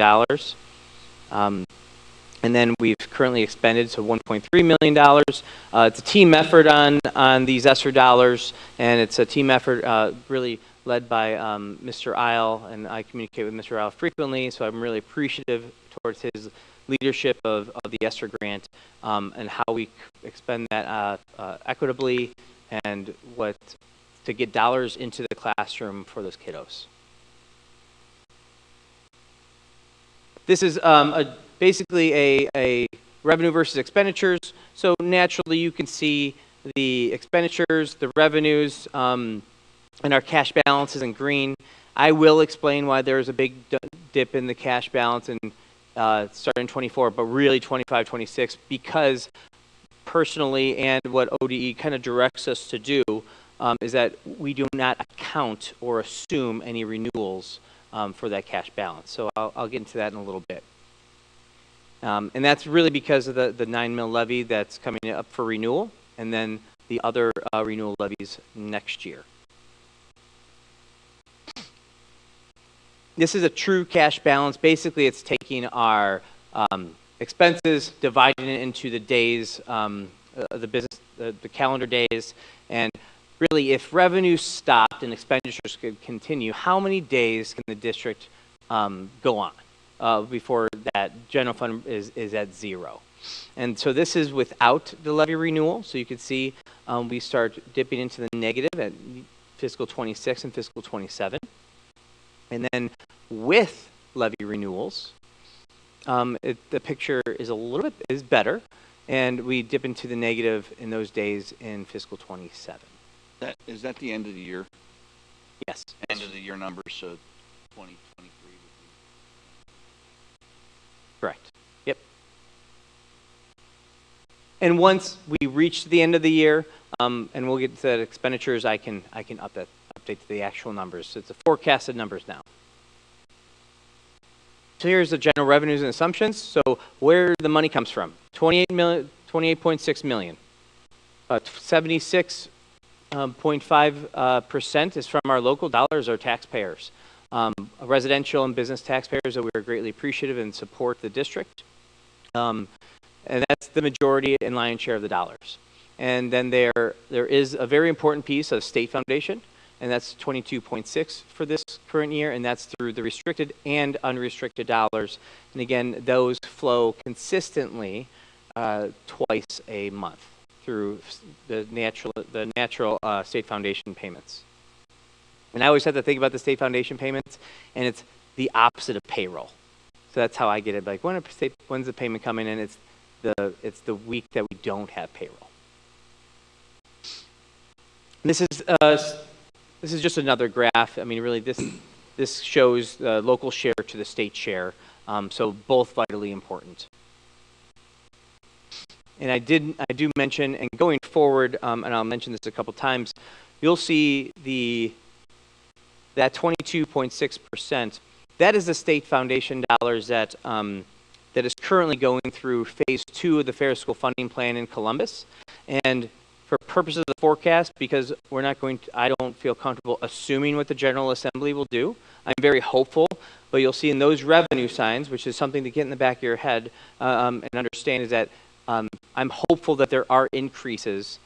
And then we've currently expended $1.3 million. It's a team effort on these ESSER dollars, and it's a team effort really led by Mr. Isle, and I communicate with Mr. Isle frequently, so I'm really appreciative towards his leadership of the ESSER grant and how we expend that equitably and to get dollars into the classroom for those kiddos. This is basically a revenue versus expenditures. So naturally you can see the expenditures, the revenues, and our cash balance is in green. I will explain why there is a big dip in the cash balance in starting 24, but really 25, 26, because personally and what ODE kind of directs us to do is that we do not account or assume any renewals for that cash balance. So I'll get into that in a little bit. And that's really because of the 9 mil levy that's coming up for renewal, and then the other renewal levies next year. This is a true cash balance. Basically, it's taking our expenses, dividing it into the days, the calendar days, and really, if revenue stopped and expenditures could continue, how many days can the district go on before that general fund is at 0? And so this is without the levy renewal. So you can see we start dipping into the negative at fiscal 26 and fiscal 27. And then with levy renewals, the picture is a little bit better, and we dip into the negative in those days in fiscal 27. Is that the end of the year? Yes. End of the year numbers, so 2023 would be. Correct. Yep. And once we reach the end of the year, and we'll get to the expenditures, I can update to the actual numbers. So it's the forecasted numbers now. So here's the general revenues and assumptions. So where the money comes from: 28.6 million. 76.5% is from our local dollars, our taxpayers, residential and business taxpayers that we are greatly appreciative and support the district. And that's the majority and lion's share of the dollars. And then there is a very important piece of state foundation, and that's 22.6 for this current year, and that's through the restricted and unrestricted dollars. And again, those flow consistently twice a month through the natural state foundation payments. And I always have to think about the state foundation payments, and it's the opposite of payroll. So that's how I get it. Like, when's the payment coming in? It's the week that we don't have payroll. This is just another graph. I mean, really, this shows the local share to the state share. So both vitally important. And I do mention, and going forward, and I'll mention this a couple times, you'll see that 22.6%. That is the state foundation dollars that is currently going through phase 2 of the Fair School Funding Plan in Columbus. And for purposes of the forecast, because I don't feel comfortable assuming what the General Assembly will do. I'm very hopeful, but you'll see in those revenue signs, which is something to get in the back of your head and understand, is that I'm hopeful that there are increases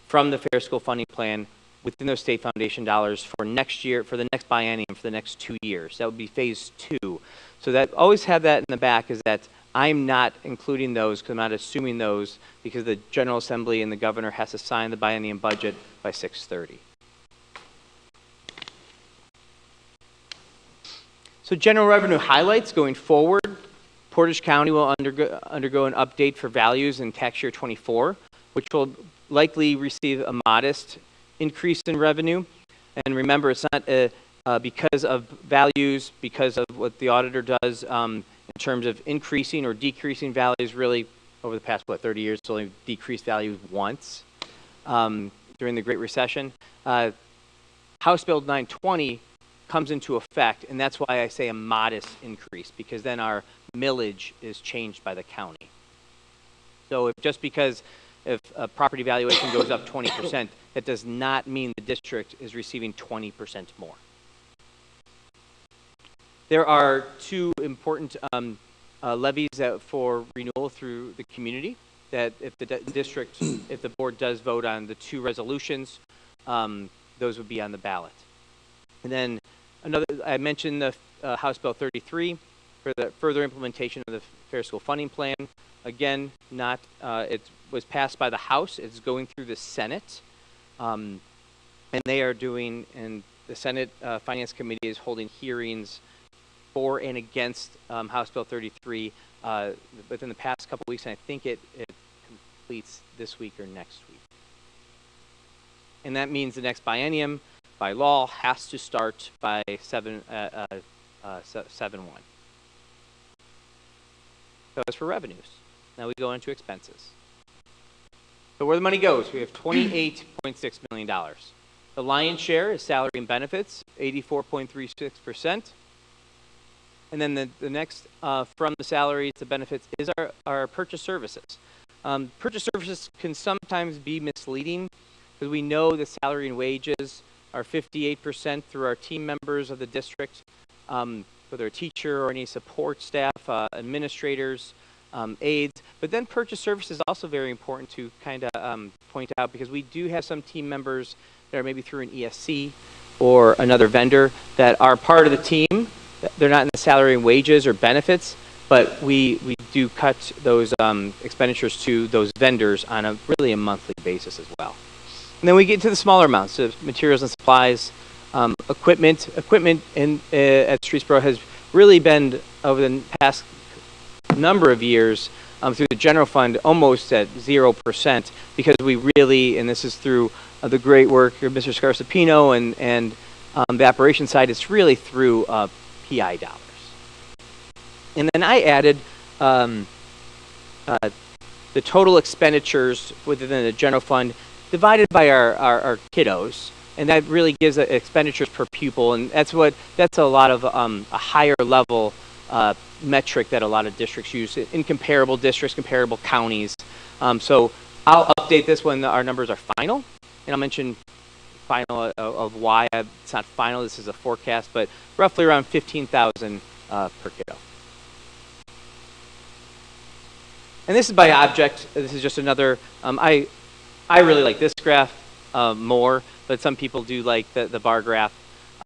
from the Fair School Funding Plan within those state foundation dollars for next year, for the next biennium, for the next 2 years. That would be phase 2. So that always have that in the back, is that I'm not including those because I'm not assuming those, because the General Assembly and the governor has to sign the biennium budget by 6:30. So general revenue highlights going forward. Portage County will undergo an update for values in tax year 24, which will likely receive a modest increase in revenue. And remember, it's not because of values, because of what the auditor does in terms of increasing or decreasing values. Really, over the past, 30 years, it's only decreased values once during the Great Recession. House Bill 920 comes into effect, and that's why I say a modest increase, because then our millage is changed by the county. So just because if a property valuation goes up 20%, that does not mean the district is receiving 20% more. There are 2 important levies for renewal through the community, that if the district, if the board does vote on the 2 resolutions, those would be on the ballot. And then I mentioned the House Bill 33 for the further implementation of the Fair School Funding Plan. Again, it was passed by the House. It's going through the Senate. And they are doing, and the Senate Finance Committee is holding hearings for and against House Bill 33 within the past couple weeks, and I think it completes this week or next week. And that means the next biennium, by law, has to start by 7/1. So as for revenues, now we go into expenses. So where the money goes, we have $28.6 million. The lion's share is salary and benefits, 84.36%. And then the next from the salaries to benefits is our purchase services. Purchase services can sometimes be misleading, because we know the salary and wages are 58% through our team members of the district, whether a teacher or any support staff, administrators, aides. But then purchase services is also very important to kind of point out, because we do have some team members that are maybe through an ESC or another vendor that are part of the team. They're not in the salary and wages or benefits, but we do cut those expenditures to those vendors on a monthly basis as well. And then we get to the smaller amounts of materials and supplies, equipment. Equipment at Streetsboro has really been, over the past number of years, through the general fund, almost at 0%, because we really, and this is through the great work of Mr. Scarsapino and the operations side, it's really through PI dollars. And then I added the total expenditures within the general fund divided by our kiddos, and that really gives expenditures per pupil, and that's a lot of a higher level metric that a lot of districts use in comparable districts, comparable counties. So I'll update this when our numbers are final, and I'll mention final of why it's not final. This is a forecast, but roughly around 15,000 per kiddo. And this is by object. This is just another. I really like this graph more, but some people do like the bar graph.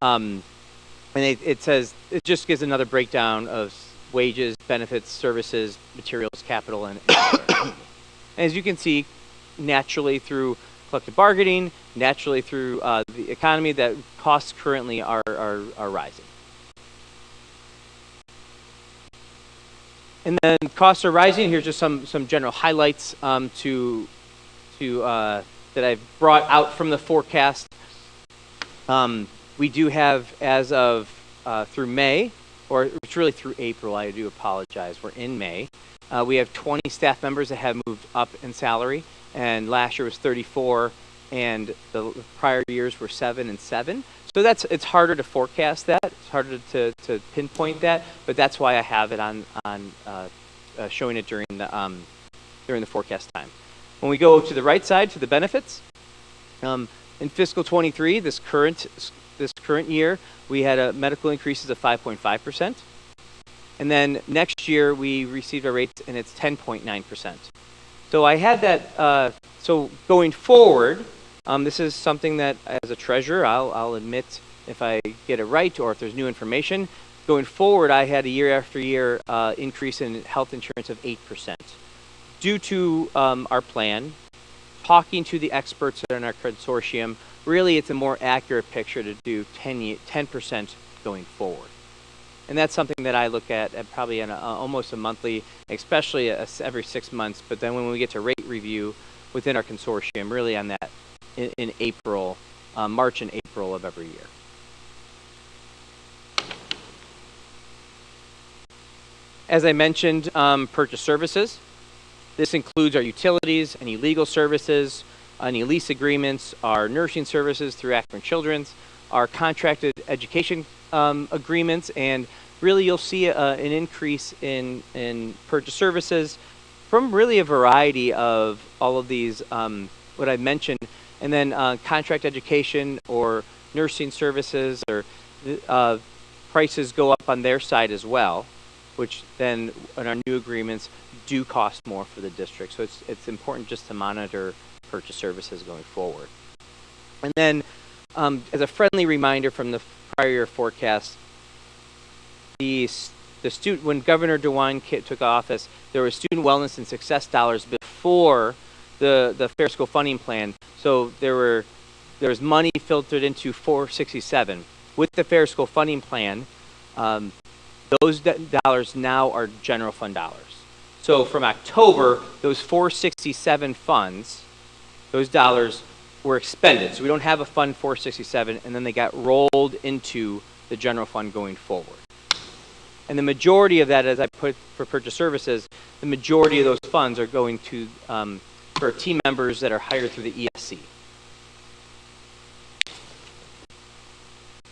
And it says, it just gives another breakdown of wages, benefits, services, materials, capital, and as you can see, naturally through collective bargaining, naturally through the economy, that costs currently are rising. And then costs are rising. Here's just some general highlights that I've brought out from the forecast. We do have, as of through May, or it's really through April, I do apologize, we're in May. We have 20 staff members that have moved up in salary, and last year was 34, and the prior years were 7 and 7. So it's harder to forecast that. It's harder to pinpoint that, but that's why I have it on showing it during the forecast time. When we go to the right side to the benefits, in fiscal 23, this current year, we had medical increases of 5.5%, and then next year we received a rate and it's 10.9%. So I had that. So going forward. This is something that, as a treasurer, I'll admit if I get it right or if there's new information. Going forward, I had a year after year increase in health insurance of 8%. Due to our plan, talking to the experts that are in our consortium, really it's a more accurate picture to do 10% going forward. And that's something that I look at probably on almost a monthly, especially every 6 months. But then when we get to rate review within our consortium, really on that in April, March and April of every year. As I mentioned, purchase services. This includes our utilities, any legal services, any lease agreements, our nursing services through Akron Children's, our contracted education agreements, and really you'll see an increase in purchase services from really a variety of all of these, what I mentioned. And then contract education or nursing services or prices go up on their side as well, which then in our new agreements do cost more for the district. So it's important just to monitor purchase services going forward. And then as a friendly reminder from the prior year forecast, when Governor DeWine took office, there was student wellness and success dollars before the Fair School Funding Plan. So there was money filtered into 467. With the Fair School Funding Plan, those dollars now are general fund dollars. So from October, those 467 funds, those dollars were expended. So we don't have a fund 467, and then they got rolled into the general fund going forward. And the majority of that, as I put for purchase services, the majority of those funds are going to for team members that are hired through the ESC.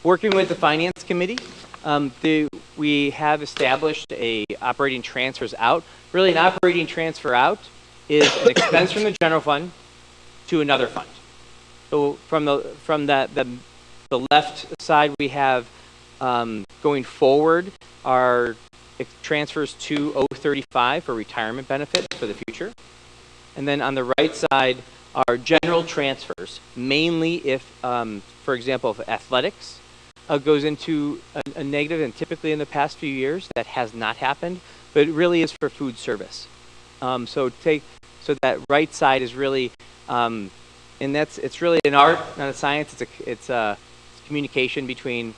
Working with the Finance Committee, we have established a operating transfers out. Really, an operating transfer out is an expense from the general fund to another fund. So from the left side, we have going forward our transfers to 035 for retirement benefits for the future. And then on the right side are general transfers, mainly if, for example, if athletics goes into a negative, and typically in the past few years that has not happened, but it really is for food service. So that right side is really, and it's really an art, not a science. It's communication between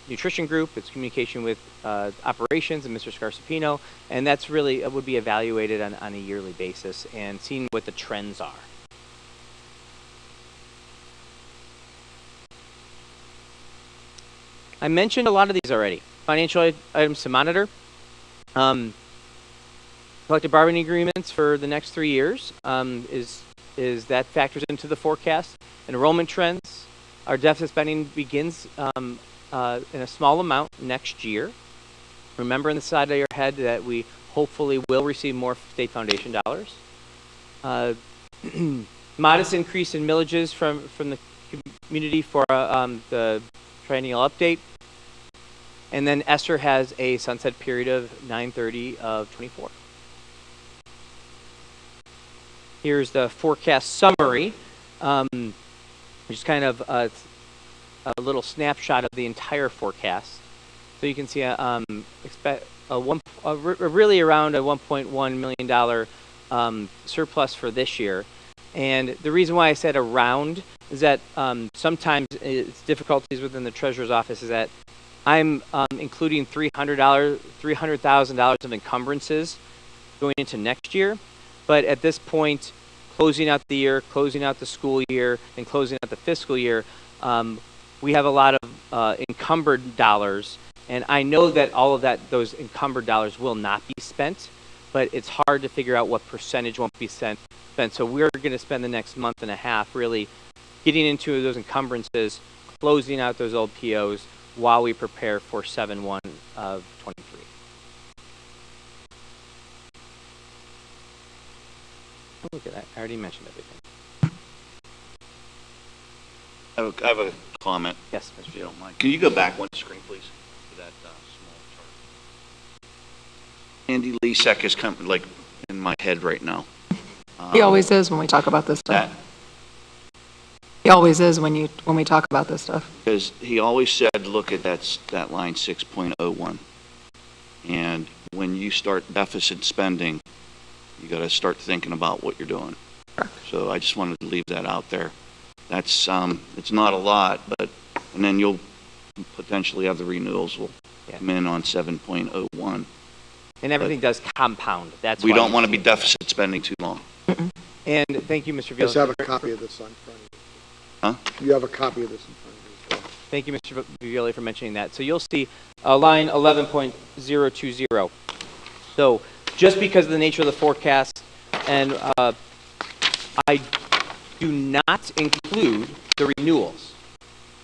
nutrition group. It's communication with operations and Mr. Scarsapino, and that's really would be evaluated on a yearly basis and seeing what the trends are. I mentioned a lot of these already. Financial items to monitor. Collective bargaining agreements for the next 3 years is that factors into the forecast. Enrollment trends. Our deficit spending begins in a small amount next year. Remember in the side of your head that we hopefully will receive more state foundation dollars. Modest increase in millages from the community for the triennial update. And then ESSER has a sunset period of 9/30 of 24. Here's the forecast summary. which is kind of a little snapshot of the entire forecast. So you can see expect really around a $1.1 million surplus for this year. And the reason why I said around is that sometimes it's difficulties within the treasurer's office is that I'm including $300,000 of encumbrances going into next year. But at this point, closing out the year, closing out the school year, and closing out the fiscal year, we have a lot of encumbered dollars. And I know that all of those encumbered dollars will not be spent, but it's hard to figure out what percentage won't be spent. So we're going to spend the next month and a half really getting into those encumbrances, closing out those old POs while we prepare for 7/1 of 23. Look at that. I already mentioned everything. I have a comment. Yes, if you don't mind. Can you go back one screen, please, to that small chart? Andy Lesek is coming, like, in my head right now. He always is when we talk about this stuff. He always is when we talk about this stuff. Because he always said, look at that line 6.01. And when you start deficit spending, you got to start thinking about what you're doing. So I just wanted to leave that out there. That's it's not a lot, but and then you'll potentially have the renewals will come in on 7.01. And everything does compound. That's we why don't want to be deficit spending too long. And thank you, Mr. Viola. Just have a copy of this on front of you. Huh? You have a copy of this in front of you as well. Thank you, Mr. Viola, for mentioning that. So you'll see line 11.020. So just because of the nature of the forecast, and I do not include the renewals.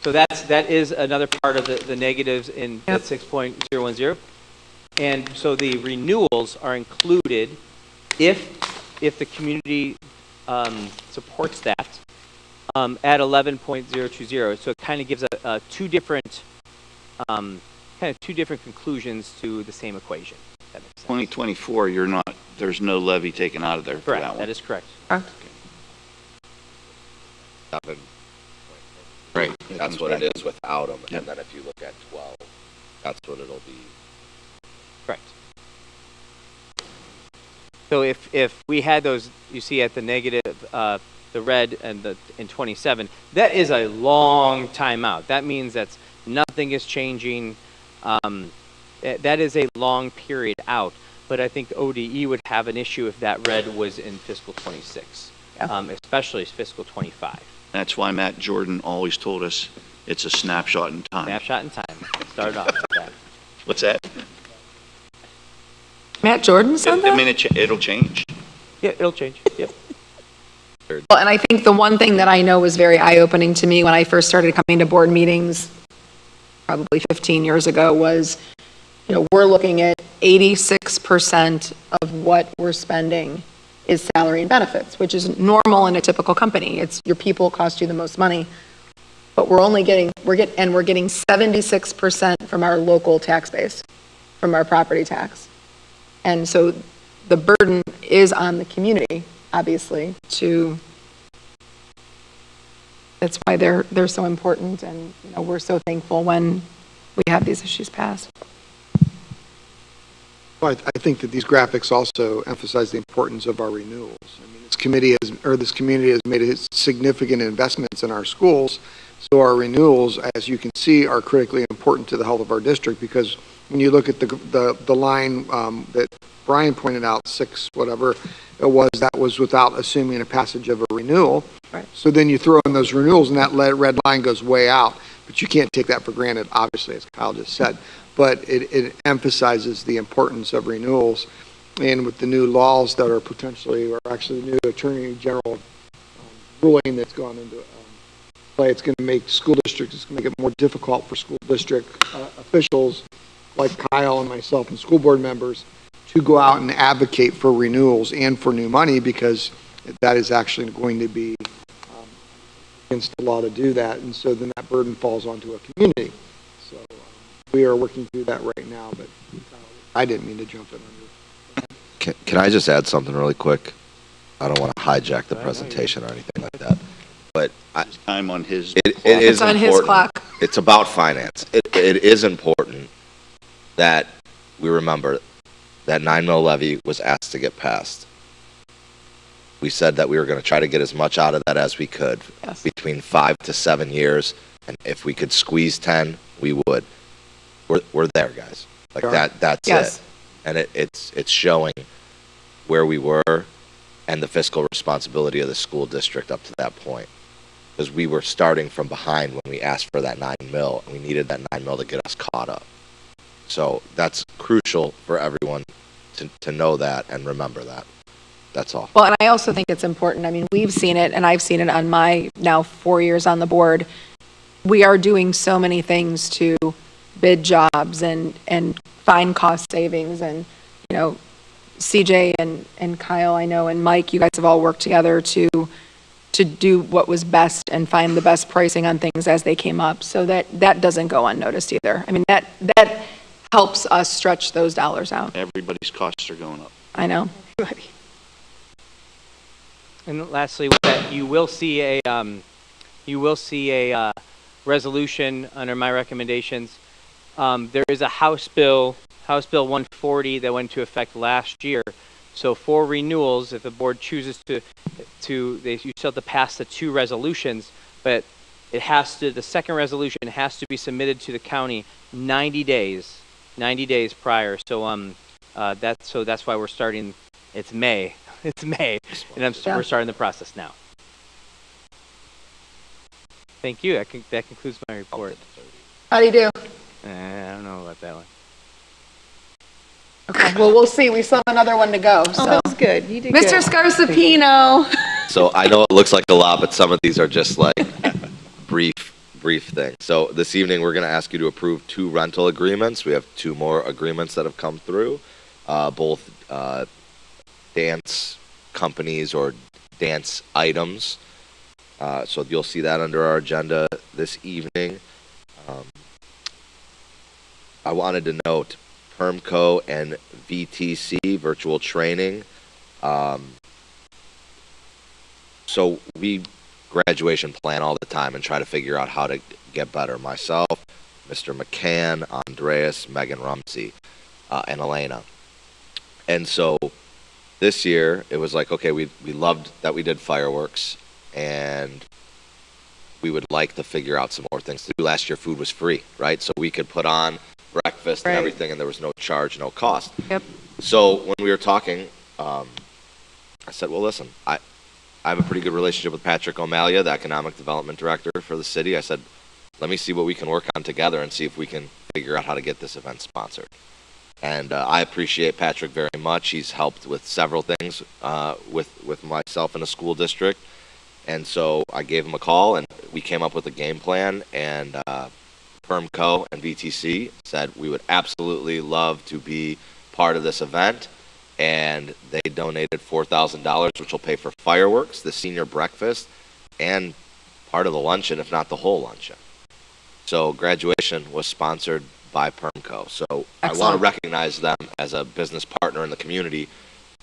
So that is another part of the negatives in that 6.010. And so the renewals are included if the community supports that at 11.020. So it kind of gives two different conclusions to the same equation. That makes sense. 2024, there's no levy taken out of there for that one. That is correct. Right, that's what it is without them. And then if you look at 12, that's what it'll be. Correct. So if we had those, you see at the negative, the red and in 27, that is a long time out. That means that nothing is changing. That is a long period out. But I think ODE would have an issue if that red was in fiscal 26, especially fiscal 25. That's why Matt Jordan always told us it's a snapshot in time. Snapshot in time. Start off with that. What's that? Matt Jordan said that? I mean, it'll change. Yeah, it'll change. Yep. Well, and I think the one thing that I know was very eye-opening to me when I first started coming to board meetings probably 15 years ago was, we're looking at 86% of what we're spending is salary and benefits, which is normal in a typical company. It's your people cost you the most money, but we're getting 76% from our local tax base, from our property tax. And so the burden is on the community, obviously, that's why they're so important, and we're so thankful when we have these issues passed. Well, I think that these graphics also emphasize the importance of our renewals. I mean, this community has made significant investments in our schools, so our renewals, as you can see, are critically important to the health of our district, because when you look at the line that Brian pointed out, 6 whatever it was, that was without assuming a passage of a renewal. Right. So then you throw in those renewals and that red line goes way out, but you can't take that for granted, obviously, as Kyle just said. But it emphasizes the importance of renewals, and with the new laws that are potentially, or actually the new Attorney General ruling that's gone into play, it's going to make school districts, it's going to make it more difficult for school district officials like Kyle and myself and school board members to go out and advocate for renewals and for new money, because that is actually going to be against the law to do that, and so then that burden falls onto a community. So we are working through that right now, but I didn't mean to jump in on you. Can I just add something really quick? I don't want to hijack the presentation or anything like that. but Time on his. it is It's on his important. clock. It's about finance. It is important that we remember that 9 mil levy was asked to get passed. We said that we were going to try to get as much out of that as we could, Yes. between 5 to 7 years, and if we could squeeze 10, we would. We're there, guys. Like We are. that's Yes. it. And it's showing where we were and the fiscal responsibility of the school district up to that point. Because we were starting from behind when we asked for that 9 mil, and we needed that 9 mil to get us caught up. So that's crucial for everyone to know that and remember that. That's all. Well, and I also think it's important, I mean, we've seen it, and I've seen it on my now 4 years on the board. We are doing so many things to bid jobs and find cost savings, and, you know, CJ and Kyle, I know, and Mike, you guys have all worked together to do what was best and find the best pricing on things as they came up, so that doesn't go unnoticed either. I mean, that helps us stretch those dollars out. Everybody's costs are going up. I know. And lastly, with that, you will see a resolution under my recommendations. There is a House Bill 140 that went into effect last year. So for renewals, if the board chooses you still have to pass the 2 resolutions, but the second resolution has to be submitted to the county 90 days prior. So that's why we're starting. It's May. It's May, and we're starting the process now. Thank you. That concludes my report. How do you do? I don't know about that one. Okay, well, we'll see. We still have another one to go, so. Oh, that was good. You did Mr. good. Scarsapino. So I know it looks like a lot, but some of these are just like brief things. So this evening, we're going to ask you to approve 2 rental agreements. We have 2 more agreements that have come through, both dance companies or dance items. So you'll see that under our agenda this evening. I wanted to note PermCo and VTC, virtual training. So we graduation plan all the time and try to figure out how to get better. Myself, Mr. McCann, Andreas, Megan Rumsey, and Elena. And so this year, it was like, okay, we loved that we did fireworks, and we would like to figure out some more things to do. Last year, food was free, right? So we could put on breakfast and everything, and there was no charge, no cost. Yep. So when we were talking, I said, well, listen, I have a pretty good relationship with Patrick O'Malia, the Economic Development Director for the city. I said, let me see what we can work on together and see if we can figure out how to get this event sponsored. And I appreciate Patrick very much. He's helped with several things with myself in the school district. And so I gave him a call, and we came up with a game plan. And PermCo and VTC said we would absolutely love to be part of this event. And they donated $4,000, which will pay for fireworks, the senior breakfast, and part of the luncheon, if not the whole luncheon. So graduation was sponsored by PermCo. So I want to recognize them as a business partner in the community,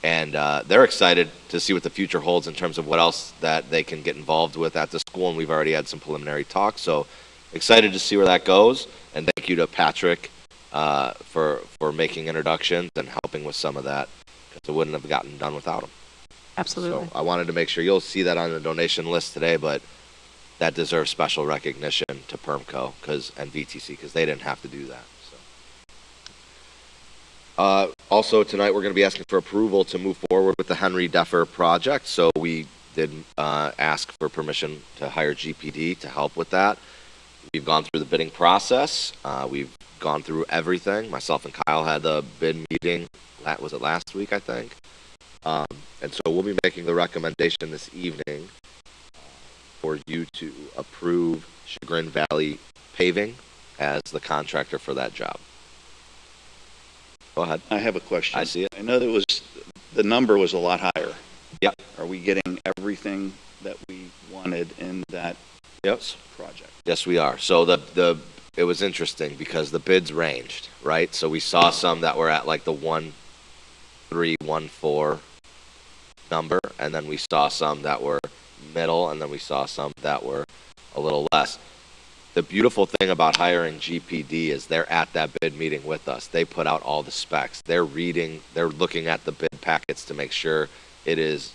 and they're excited to see what the future holds in terms of what else that they can get involved with at the school, and we've already had some preliminary talks, so excited to see where that goes. And thank you to Patrick for making introductions and helping with some of that, because it wouldn't have gotten done without him. Absolutely. So I wanted to make sure you'll see that on the donation list today, but that deserves special recognition to PermCo and VTC, because they didn't have to do that. So. Also tonight we're going to be asking for approval to move forward with the Henry Deffer project. So we did ask for permission to hire GPD to help with that. We've gone through the bidding process. We've gone through everything. Myself and Kyle had the bid meeting. Was it last week, I think? And so we'll be making the recommendation this evening for you to approve Chagrin Valley Paving as the contractor for that job. Go ahead. I have a question. I see it. I know the number was a lot higher. Yep. Are we getting everything that we wanted in that project? Yes, we are. So it was interesting because the bids ranged, right? So we saw some that were at like the 1.3, 1.4 number, and then we saw some that were middle, and then we saw some that were a little less. The beautiful thing about hiring GPD is they're at that bid meeting with us. They put out all the specs. They're looking at the bid packets to make sure it is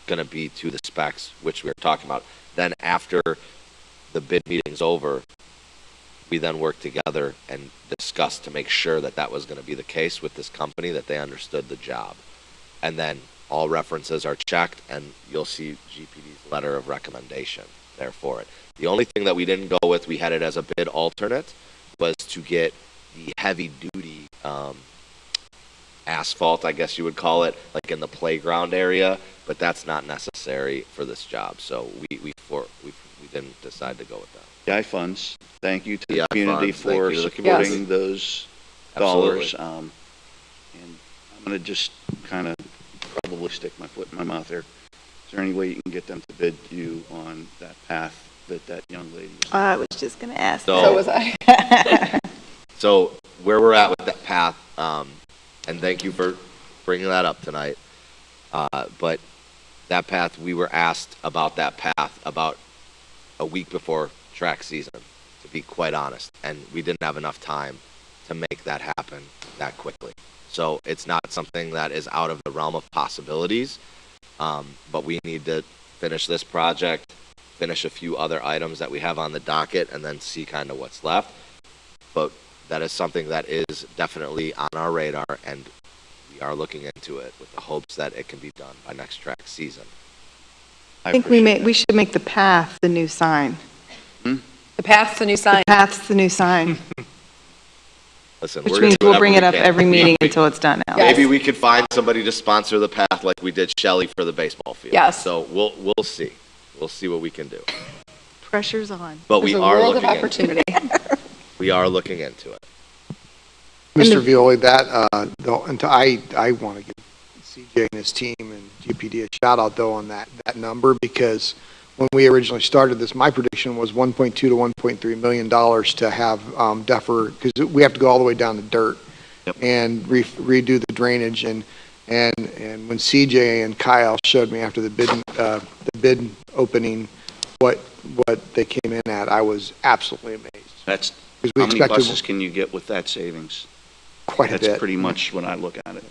going to be to the specs, which we were talking about. Then after the bid meeting's over, we then worked together and discussed to make sure that that was going to be the case with this company, that they understood the job. And then all references are checked, and you'll see GPD's letter of recommendation there for it. The only thing that we didn't go with, we had it as a bid alternate, was to get the heavy-duty asphalt, I guess you would call it, like in the playground area, but that's not necessary for this job. So we didn't decide to go with that. The I funds, thank you to the The I community funds, thank for you to the supporting community. those Absolutely. dollars. And I'm going to just kind of probably stick my foot in my mouth here. Is there any way you can get them to bid you on that path that young lady is? I was just going to ask. So- that. So was I. So where we're at with that path, and thank you for bringing that up tonight, but that path, we were asked about that path about a week before track season, to be quite honest, and we didn't have enough time to make that happen that quickly. So it's not something that is out of the realm of possibilities, but we need to finish this project, finish a few other items that we have on the docket, and then see kind of what's left. But that is something that is definitely on our radar, and we are looking into it with the hopes that it can be done by next track season. I think we should make the path the new sign. The path's the new sign. The path's the new sign, Listen, which we're gonna means do we'll whatever bring we it up can. every meeting until it's done now. Maybe we could find somebody to sponsor the path like we did Shelley for the baseball field. Yes. So we'll see. We'll see what we can do. Pressure's on. But we There's a are world of looking into it. opportunity. We are looking into it. Mr. Violi, I want to give CJ and his team and GPD a shout out though on that number, because when we originally started this, my prediction was 1.2 to 1.3 million dollars to have Duffer, because we have to go all the way down to dirt and redo the drainage, and when CJ and Kyle showed me after the bid opening what they came in at, I was absolutely amazed. That's, Because we how many expected buses can you get with that savings? quite a That's bit. pretty much when I look at it.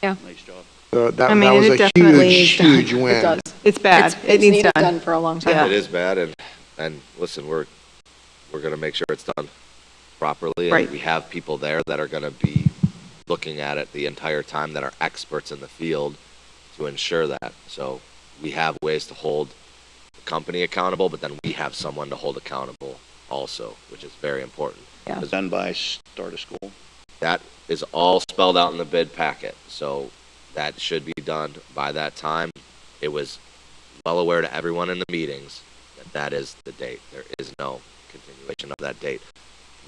Yeah. Nice job. So that I mean, was it a definitely huge, needs to- huge win. It does. It's bad. It It's needs needed done. done for a long time. Yeah. It is bad, and listen, we're going to make sure it's done properly, and Right. we have people there that are going to be looking at it the entire time that are experts in the field to ensure that. So we have ways to hold the company accountable, but then we have someone to hold accountable also, which is very important. Yeah. Done by start of school. That is all spelled out in the bid packet, so that should be done by that time. It was well aware to everyone in the meetings that that is the date. There is no continuation of that date.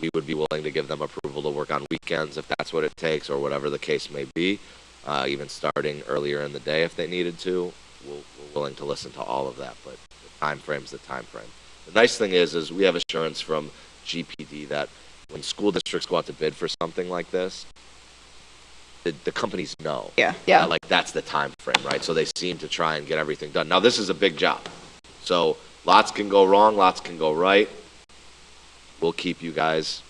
We would be willing to give them approval to work on weekends if that's what it takes, or whatever the case may be, even starting earlier in the day if they needed to. We're willing to listen to all of that, but the time frame's the time frame. The nice thing is we have assurance from GPD that when school districts go out to bid for something like this, the companies know. Yeah. Yeah. Like, that's the time frame, right? So they seem to try and get everything done. Now, this is a big job. So lots can go wrong, lots can go right. We'll keep you guys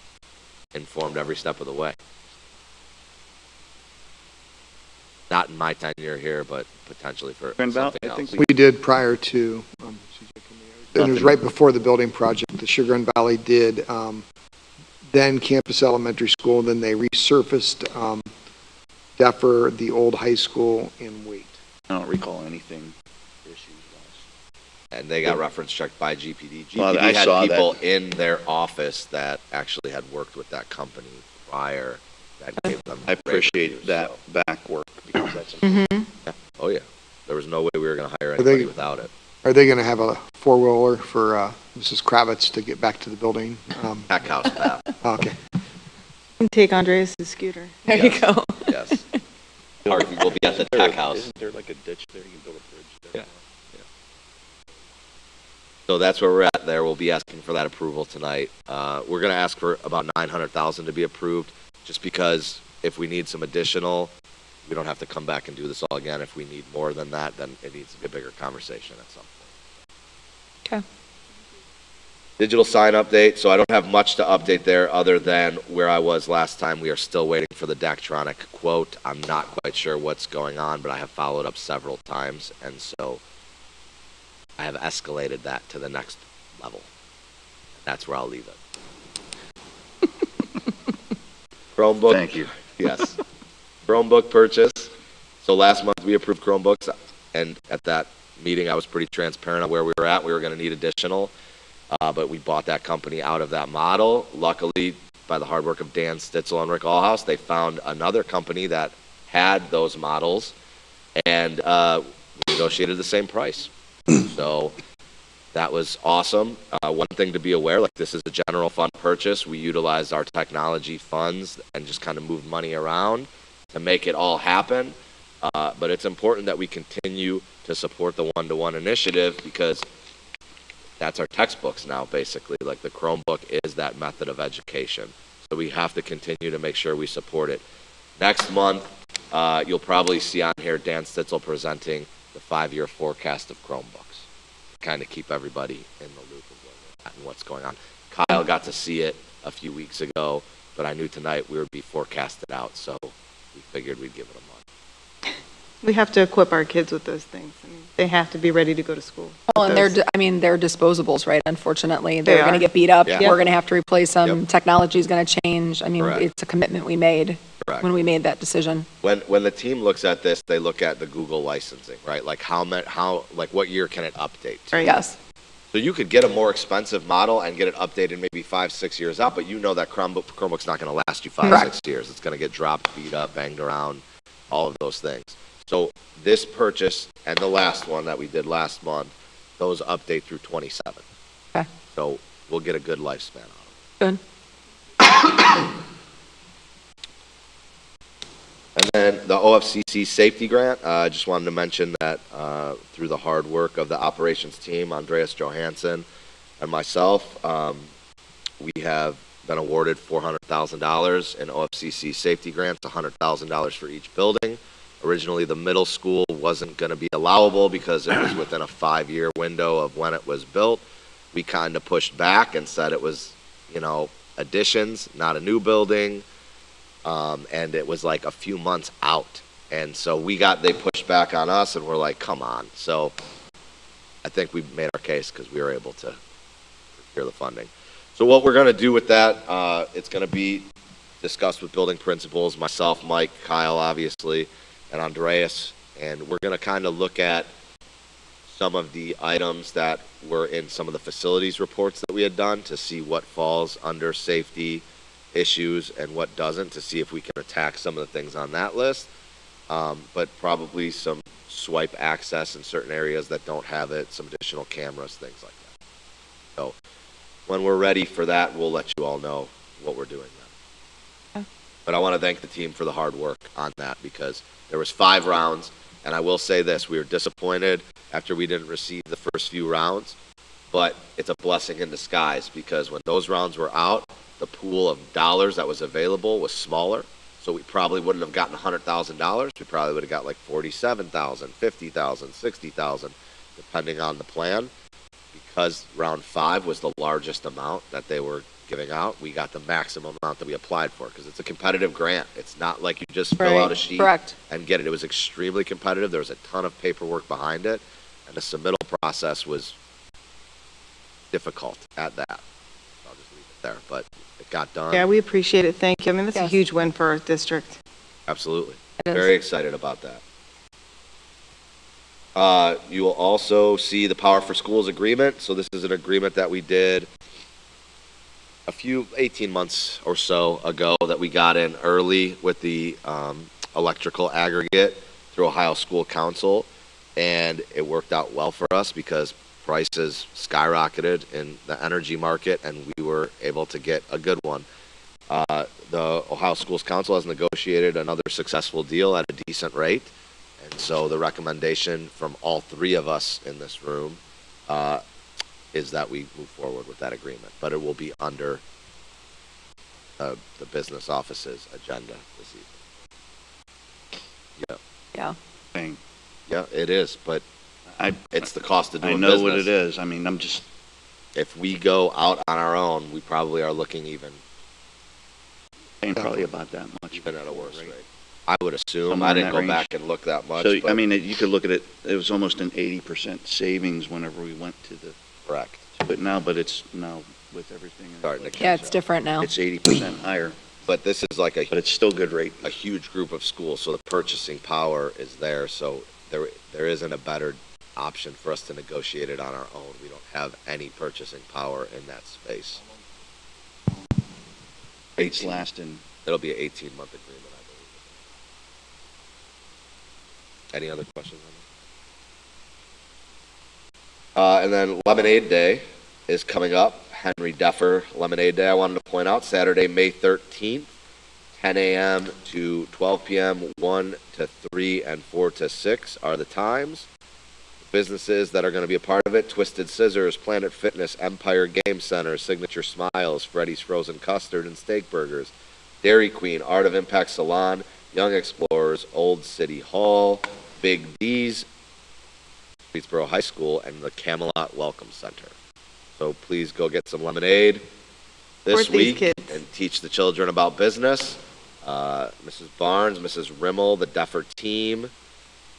informed every step of the way. Not in my tenure here, but potentially for Grand Valley, something I think else. We did prior to, and it was right before the building project, the Sugar and Valley did, then Campus Elementary School, then they resurfaced Duffer, the old high school in Wheat. I don't recall anything issues-wise. And they got reference checked by GPD. GPD Well, I had saw people that. in their office that actually had worked with that company prior that gave them. I great appreciate reviews, that so. back work, because that's Mm-hmm. Yeah. Oh, yeah. There was no way we were going to hire Are they- anybody without it. Are they going to have a four-wheeler for Mrs. Kravitz to get back to the building? Pack house path. Okay. You can take Andreas' scooter. There you go. Yes. Parking will be at the tech house. Isn't there like a ditch there? You can build a bridge there. Yeah. So that's where we're at there. We'll be asking for that approval tonight. We're going to ask for about $900,000 to be approved, just because if we need some additional, we don't have to come back and do this all again. If we need more than that, then it needs to be a bigger conversation at some point. Okay. Digital sign update, so I don't have much to update there other than where I was last time. We are still waiting for the Daktronic quote. I'm not quite sure what's going on, but I have followed up several times, and so I have escalated that to the next level. That's where I'll leave it. Chromebook. Thank you. Yes. Chromebook purchase. So last month we approved Chromebooks, and at that meeting I was pretty transparent on where we were at. We were going to need additional. But we bought that company out of that model. Luckily, by the hard work of Dan Stitzel and Rick Allhouse, they found another company that had those models and negotiated the same price. So that was awesome. One thing to be aware, like this is a general fund purchase. We utilized our technology funds and just kind of moved money around to make it all happen. But it's important that we continue to support the one-to-one initiative because that's our textbooks now, basically. Like the Chromebook is that method of education. So we have to continue to make sure we support it. Next month, you'll probably see on here Dan Stitzel presenting the 5-year forecast of Chromebooks. Kind of keep everybody in the loop of where we're at and what's going on. Kyle got to see it a few weeks ago, but I knew tonight we would be forecasted out, so we figured we'd give it a month. We have to equip our kids with those things. I mean, they have to be ready to go to school. Well, and with those. they're disposables, right? Unfortunately, they're They going to are. get beat up. Yeah. We're going to have to replace them. Yep. Technology's going to change. I mean, Correct. it's a commitment we made Correct. when we made that decision. When the team looks at this, they look at the Google licensing, right? Like what year can it update? Right. Yes. So you could get a more expensive model and get it updated maybe 5-6 years out, but you know that Chromebook's not going to last you 5-6 Correct. years. It's going to get dropped, beat up, banged around, all of those things. So this purchase and the last one that we did last month, those update through 27. Okay. So we'll get a good lifespan out of it. Good. And then the OFCC safety grant, I just wanted to mention that through the hard work of the operations team, Andreas Johansson and myself, we have been awarded $400,000 in OFCC safety grants, $100,000 for each building. Originally, the middle school wasn't going to be allowable because it was within a 5-year window of when it was built. We kind of pushed back and said it was, additions, not a new building. And it was like a few months out. And so they pushed back on us and we're like, come on. So I think we made our case because we were able to procure the funding. So what we're going to do with that, it's going to be discussed with building principals, myself, Mike, Kyle, obviously, and Andreas. And we're going to kind of look at some of the items that were in some of the facilities reports that we had done to see what falls under safety issues and what doesn't, to see if we can attack some of the things on that list. But probably some swipe access in certain areas that don't have it, some additional cameras, things like that. So when we're ready for that, we'll let you all know what we're doing then. Okay. But I want to thank the team for the hard work on that because there was 5 rounds, and I will say this, we were disappointed after we didn't receive the first few rounds, but it's a blessing in disguise because when those rounds were out, the pool of dollars that was available was smaller, so we probably wouldn't have gotten $100,000. We probably would have got like $47,000, $50,000, $60,000, depending on the plan. Because round 5 was the largest amount that they were giving out, we got the maximum amount that we applied for because it's a competitive grant. It's not like you just fill out a sheet Correct. and get it. It was extremely competitive. There was a ton of paperwork behind it, and the submittal process was difficult at that. I'll just leave it there, but it got done. Yeah, we appreciate it. Thank you. I mean, that's a Yes. huge win for our district. Absolutely. It is. Very excited about that. You will also see the Power for Schools agreement. So this is an agreement that we did 18 months or so ago that we got in early with the electrical aggregate through Ohio School Council. And it worked out well for us because prices skyrocketed in the energy market and we were able to get a good one. The Ohio Schools Council has negotiated another successful deal at a decent rate. And so the recommendation from all 3 of us in this room is that we move forward with that agreement. But it will be under the business office's agenda this evening. Yeah. Yeah. Thing. Yeah, it is. But It's the cost of I doing know business. what it is. I mean, I'm just, If we go out on our own, we probably are looking even paying probably about that much. at a worse rate. I would assume. Somewhere I in didn't that go back range. and look that much. So, but I mean, you could look at it, it was almost an 80% savings whenever we went to the, correct. but it's now with everything. Starting to Yeah, it's different now. It's 80% higher, But this is like but it's still good rate. a huge group of schools, so the purchasing power is there. So there isn't a better option for us to negotiate it on our own. We don't have any purchasing power in that space. Rates lasting. It'll be an 18-month agreement, I believe. Any other questions on that? And then Lemonade Day is coming up. Henry Deffer Lemonade Day, I wanted to point out, Saturday, May 13th, 10 a.m. to 12 p.m., 1 to 3, and 4 to 6 are the times. Businesses that are going to be a part of it: Twisted Scissors, Planet Fitness, Empire Game Center, Signature Smiles, Freddy's Frozen Custard and Steak Burgers, Dairy Queen, Art of Impact Salon, Young Explorers, Old City Hall, Big D's, Streetsboro High School, and the Camelot Welcome Center. So please go get some lemonade this Support these week kids. and teach the children about business. Mrs. Barnes, Mrs. Rimmel, the Deffer team,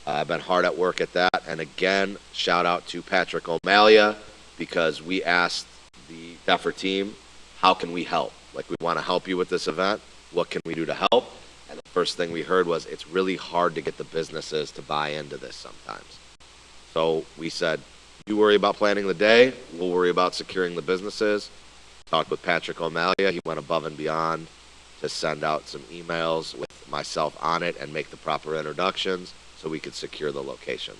I've been hard at work at that. And again, shout out to Patrick O'Malia, because we asked the Deffer team, how can we help? Like, we want to help you with this event. What can we do to help? And the first thing we heard was, it's really hard to get the businesses to buy into this sometimes. So we said, you worry about planning the day, we'll worry about securing the businesses. Talked with Patrick O'Malia. He went above and beyond to send out some emails with myself on it and make the proper introductions so we could secure the locations.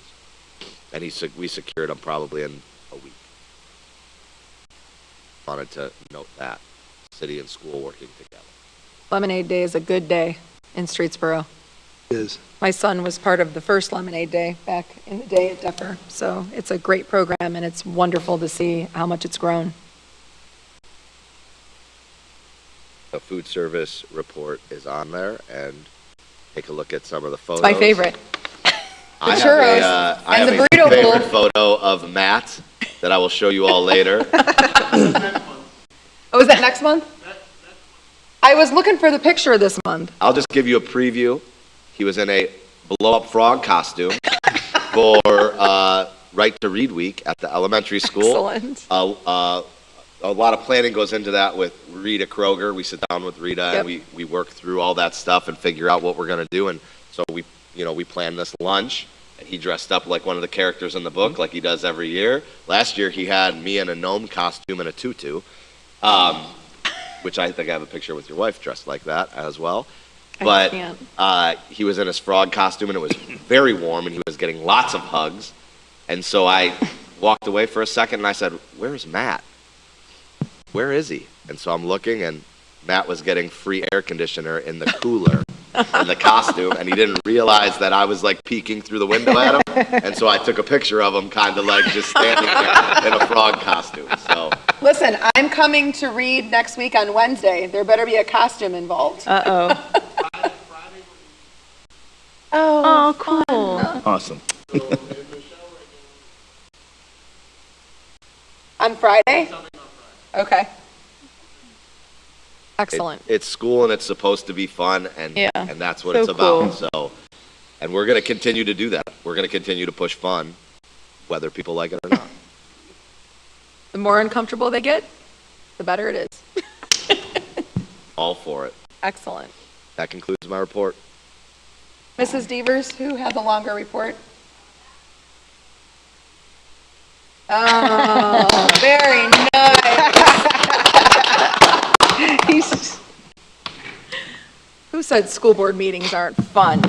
And we secured them probably in a week. Wanted to note that. City and school working together. Lemonade Day is a good day in Streetsboro. It is. My son was part of the first Lemonade Day back in the day at Deffer, so it's a great program, and it's wonderful to see how much it's grown. The food service report is on there, and take a look at some of the photos. It's my favorite. I have churros a, I and have the a burrito favorite bowl. photo of Matt that I will show you all later. Oh, is that next month? I was looking for the picture this month. I'll just give you a preview. He was in a blow-up frog costume for Right to Read Week at the elementary school. Excellent. A lot of planning goes into that with Rita Kroger. We sit down with Rita and we work through all that stuff and figure out what we're going to do. And so we planned this lunch, and he dressed up like one of the characters in the book, like he does every year. Last year he had me in a gnome costume and a tutu, which I think I have a picture with your wife dressed like that as well. But he was in his frog costume, and it was very warm, and he was getting lots of hugs. And so I walked away for a second, and I said, "Where's Matt? Where is he?" And so I'm looking, and Matt was getting free air conditioner in the cooler in the costume, and he didn't realize that I was like peeking through the window at him. And so I took a picture of him kind of like just standing there in a frog costume. So Listen, I'm coming to read next week on Wednesday. There better be a costume involved. Uh-oh. Oh, cool. Awesome. On Friday? Okay. Excellent. it's school, and it's supposed to be fun, and Yeah. and that's what So it's about. cool. So, and we're going to continue to do that. We're going to continue to push fun, whether people like it or not. The more uncomfortable they get, the better it is. All for it. Excellent. That concludes my report. Mrs. Devers, who had the longer report? Oh, very nice. Who said school board meetings aren't fun?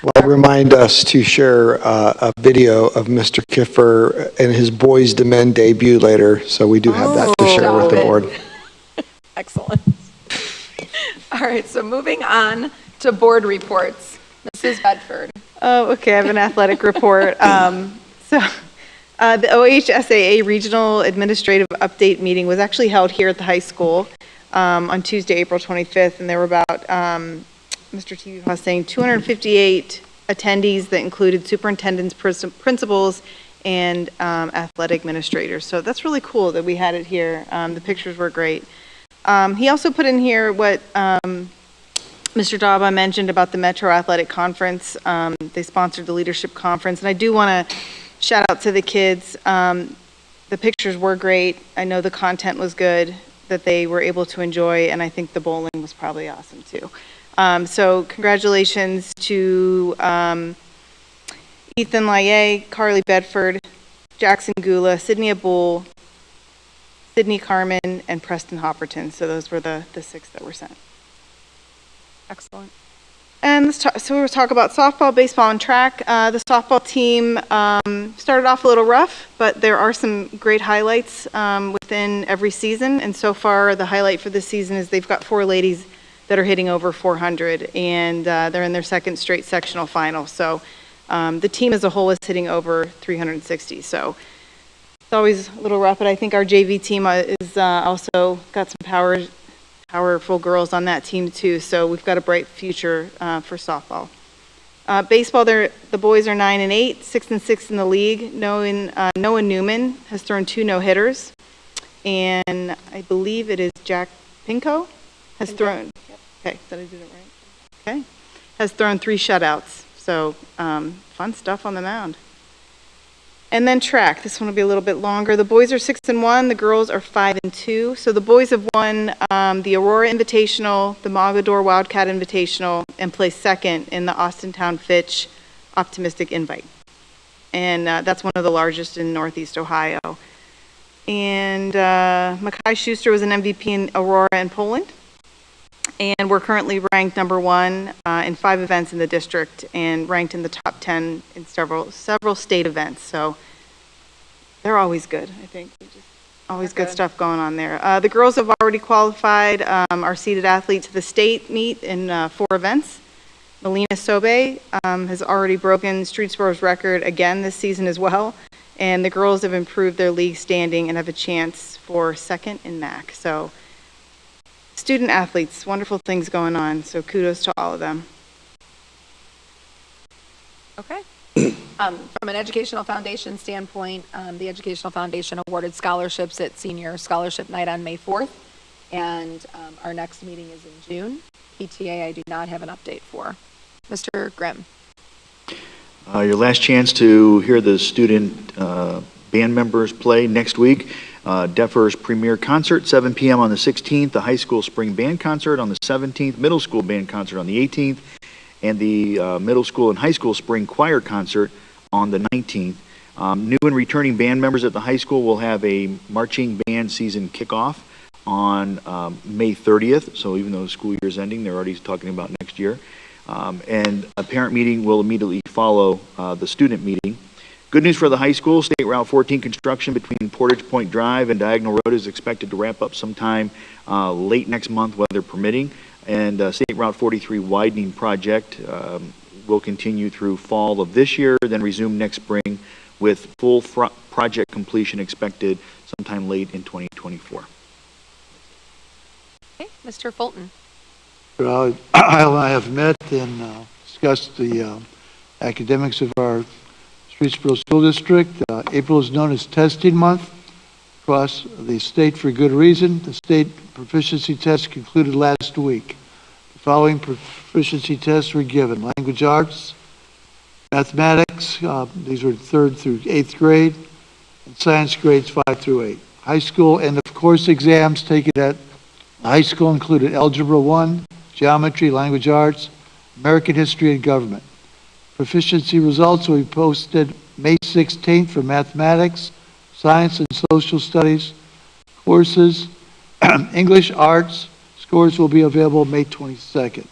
Well, remind us to share a video of Mr. Kiffer and his Boys to Men debut later, so we do have that to share with the Stop it. board. Excellent. All right, so moving on to board reports. Mrs. Bedford. Oh, okay, I have an athletic report. The OHSAA Regional Administrative Update Meeting was actually held here at the high school on Tuesday, April 25th, and there were about, Mr. T was saying, 258 attendees that included superintendents, principals, and athletic administrators. So that's really cool that we had it here. The pictures were great. He also put in here what Mr. Daba mentioned about the Metro Athletic Conference. They sponsored the leadership conference, and I do want to shout out to the kids. The pictures were great. I know the content was good that they were able to enjoy, and I think the bowling was probably awesome too. So congratulations to Ethan Laye, Carly Bedford, Jackson Gula, Sydney Abul, Sydney Carmen, and Preston Hopperton. So those were the 6 that were sent. Excellent. And so we'll talk about softball, baseball, and track. The softball team started off a little rough, but there are some great highlights within every season. And so far, the highlight for this season is they've got 4 ladies that are hitting over 400, and they're in their 2nd straight sectional final. So the team as a whole is hitting over 360. So it's always a little rough, but I think our JV team is also got some powerful girls on that team too. So we've got a bright future for softball. Baseball, the boys are 9-8, 6-6 in the league. Noah Newman has thrown 2 no-hitters, and I believe it is Jack Pinko has thrown. Okay, did I do it right? Okay, has thrown 3 shutouts. So fun stuff on the mound. And then track. This one will be a little bit longer. The boys are 6-1. The girls are 5-2. So the boys have won the Aurora Invitational, the Mogador Wildcat Invitational, and placed 2nd in the Austintown Fitch Optimistic Invite. And that's one of the largest in Northeast Ohio. And Makai Schuster was an MVP in Aurora and Poland. And we're currently ranked number 1 in 5 events in the district and ranked in the top 10 in several state events. So they're always good, I think. Always good stuff going on there. The girls have already qualified our seeded athlete to the state meet in 4 events. Melina Sobe has already broken Streetsboro's record again this season as well. And the girls have improved their league standing and have a chance for 2nd in MAC. So student athletes, wonderful things going on, so kudos to all of them. Okay. From an educational foundation standpoint, the Educational Foundation awarded scholarships at Senior Scholarship Night on May 4th, and our next meeting is in June. PTA, I do not have an update for. Mr. Grimm. Your last chance to hear the student band members play next week. DEFR's premier concert, 7 p.m. on the 16th, the high school spring band concert on the 17th, middle school band concert on the 18th, and the middle school and high school spring choir concert on the 19th. New and returning band members at the high school will have a marching band season kickoff on May 30th. So even though the school year is ending, they're already talking about next year. And a parent meeting will immediately follow the student meeting. Good news for the high school, State Route 14 construction between Portage Point Drive and Diagonal Road is expected to wrap up sometime late next month, weather permitting. And State Route 43 widening project will continue through fall of this year, then resume next spring with full project completion expected sometime late in 2024. Okay, Mr. Fulton. I have met and discussed the academics of our Streetsboro School District. April is known as testing month across the state for good reason. The state proficiency test concluded last week. The following proficiency tests were given: language arts, mathematics, these were 3rd through 8th grade, and science grades 5 through 8. High school end of course exams taken at high school included Algebra 1, Geometry, Language Arts, American History, and Government. Proficiency results will be posted May 16th for mathematics, science and social studies courses, English, arts. Scores will be available May 22nd.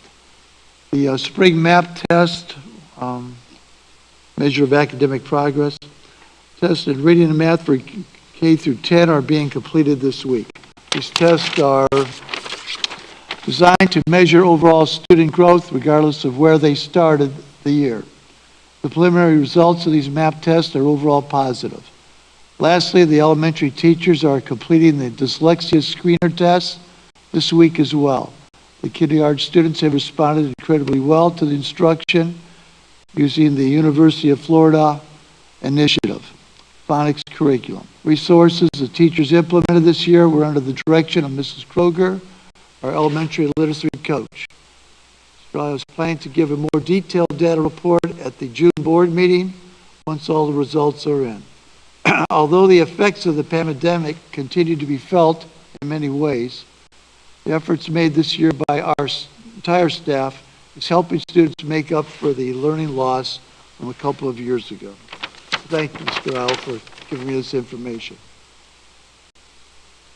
The spring map test, measure of academic progress, test in reading and math for K through 10 are being completed this week. These tests are designed to measure overall student growth regardless of where they started the year. The preliminary results of these MAP tests are overall positive. Lastly, the elementary teachers are completing the dyslexia screener test this week as well. The kindergarten students have responded incredibly well to the instruction using the University of Florida initiative, phonics curriculum. Resources the teachers implemented this year were under the direction of Mrs. Kroger, our elementary literacy coach. I was planning to give a more detailed data report at the June board meeting once all the results are in. Although the effects of the pandemic continue to be felt in many ways, the efforts made this year by our entire staff is helping students make up for the learning loss from a couple of years ago. Thank you, Mr. Al, for giving me this information.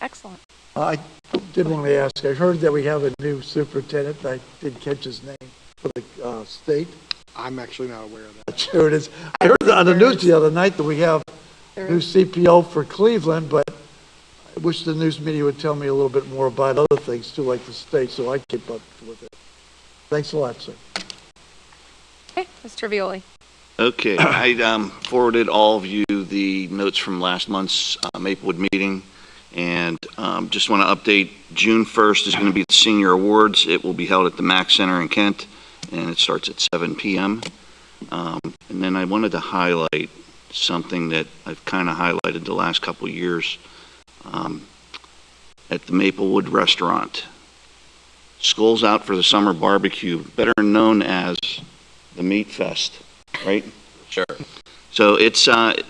Excellent. I did want to ask, I heard that we have a new superintendent. I didn't catch his name for the state. I'm actually not aware of that. Sure it is. I heard on the news the other night that we have new CPO for Cleveland, but I wish the news media would tell me a little bit more about other things too, like the state, so I keep up with it. Thanks a lot, sir. Okay, Mr. Violi. Okay, I forwarded all of you the notes from last month's Maplewood meeting, and just want to update, June 1st is going to be the Senior Awards. It will be held at the Mack Center in Kent, and it starts at 7 p.m. And then I wanted to highlight something that I've kind of highlighted the last couple of years at the Maplewood restaurant. School's out for the summer barbecue, better known as the Meat Fest, right? Sure. So it's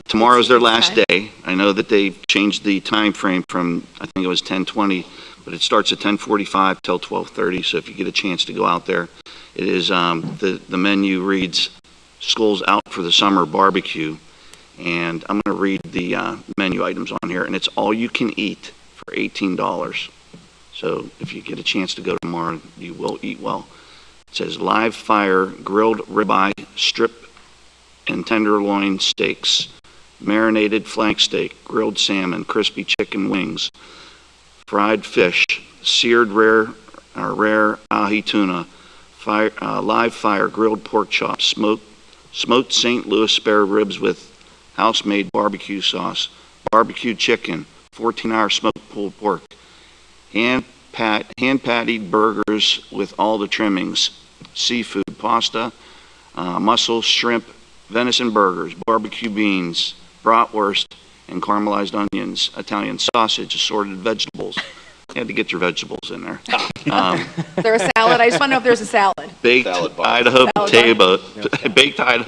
tomorrow's their last day. I know that they've changed the time frame from, I think it was 10:20, but it starts at 10:45 till 12:30. So if you get a chance to go out there, it is the menu reads "School's out for the summer barbecue," and I'm going to read the menu items on here, and it's all you can eat for $18. So if you get a chance to go tomorrow, you will eat well. It says live fire grilled ribeye, strip and tenderloin steaks, marinated flank steak, grilled salmon, crispy chicken wings, fried fish, seared rare ahi tuna, live fire grilled pork chops, smoked St. Louis spare ribs with house-made barbecue sauce, barbecue chicken, 14-hour smoked pulled pork, hand-patted burgers with all the trimmings, seafood, pasta, mussels, shrimp, venison burgers, barbecue beans, bratwurst, and caramelized onions, Italian sausage, assorted vegetables. You had to get your vegetables in there. Is there a salad? I just want to know if there's a salad. Baked Idaho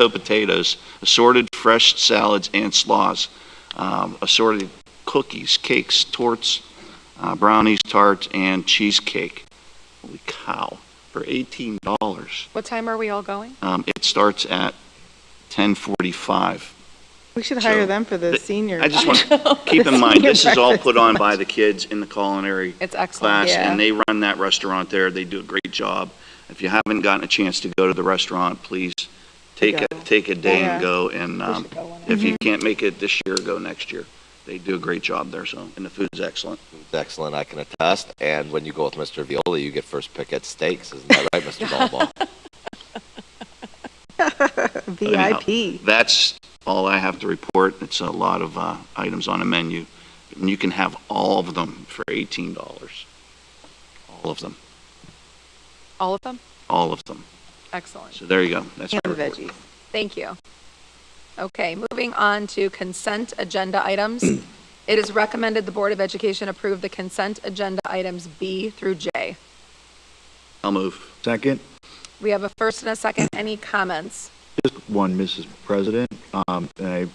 potatoes, assorted fresh salads and slaws, assorted cookies, cakes, torts, brownies, tarts, and cheesecake. Holy cow, for $18. What time are we all going? It starts at 10:45. We should hire them for the senior. I just want to keep in mind, this is all put on by the kids in the culinary It's excellent. class, and they run that restaurant there. They do a great job. If you haven't gotten a chance to go to the restaurant, please take a day and go. And if you can't make it this year, go next year. They do a great job there, so, and the food's excellent. It's excellent, I can attest. And when you go with Mr. Viola, you get first pick at steaks. Isn't that right, Mr. Ballball? VIP. That's all I have to report. It's a lot of items on a menu, and you can have all of them for $18. All of them. All of them? All of them. Excellent. So there you go. That's And my the report. veggies. Thank you. Okay, moving on to consent agenda items. It is recommended the Board of Education approve the consent agenda items B through J. I'll move. Second, We have a first and a second. Any comments? just one, Mrs. President. And I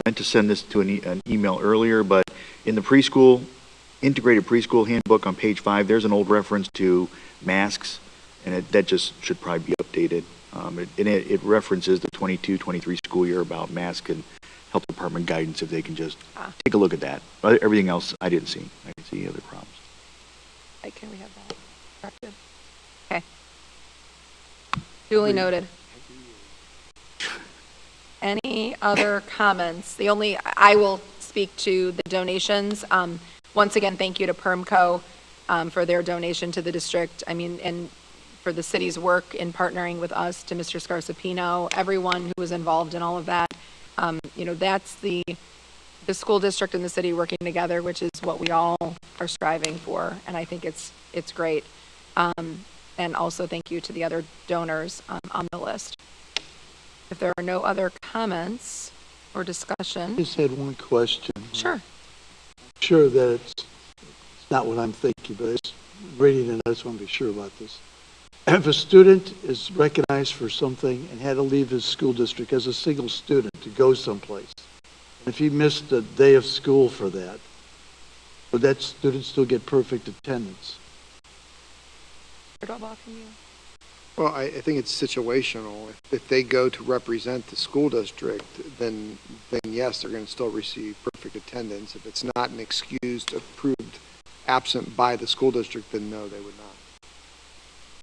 meant to send this to an email earlier, but in the preschool, integrated preschool handbook on page 5, there's an old reference to masks, and that just should probably be updated. It references the 22-23 school year about mask and health department guidance, if they can just take a look at that. Everything else, I didn't see. I didn't see any other problems. Can we have that corrected? Okay. Duly noted. Any other comments? I will speak to the donations. Once again, thank you to PermCo for their donation to the district. I mean, and for the city's work in partnering with us, to Mr. Scarsapino, everyone who was involved in all of that. That's the school district and the city working together, which is what we all are striving for, and I think it's great. And also thank you to the other donors on the list. If there are no other comments or I discussion, just had one question. sure. Sure that it's not what I'm thinking, but it's reading and I just want to be sure about this. If a student is recognized for something and had to leave his school district as a single student to go someplace, and if he missed a day of school for that, would that student still get perfect attendance? Well, I think it's situational. If they go to represent the school district, then yes, they're going to still receive perfect attendance. If it's not an excused, approved absent by the school district, then no, they would not.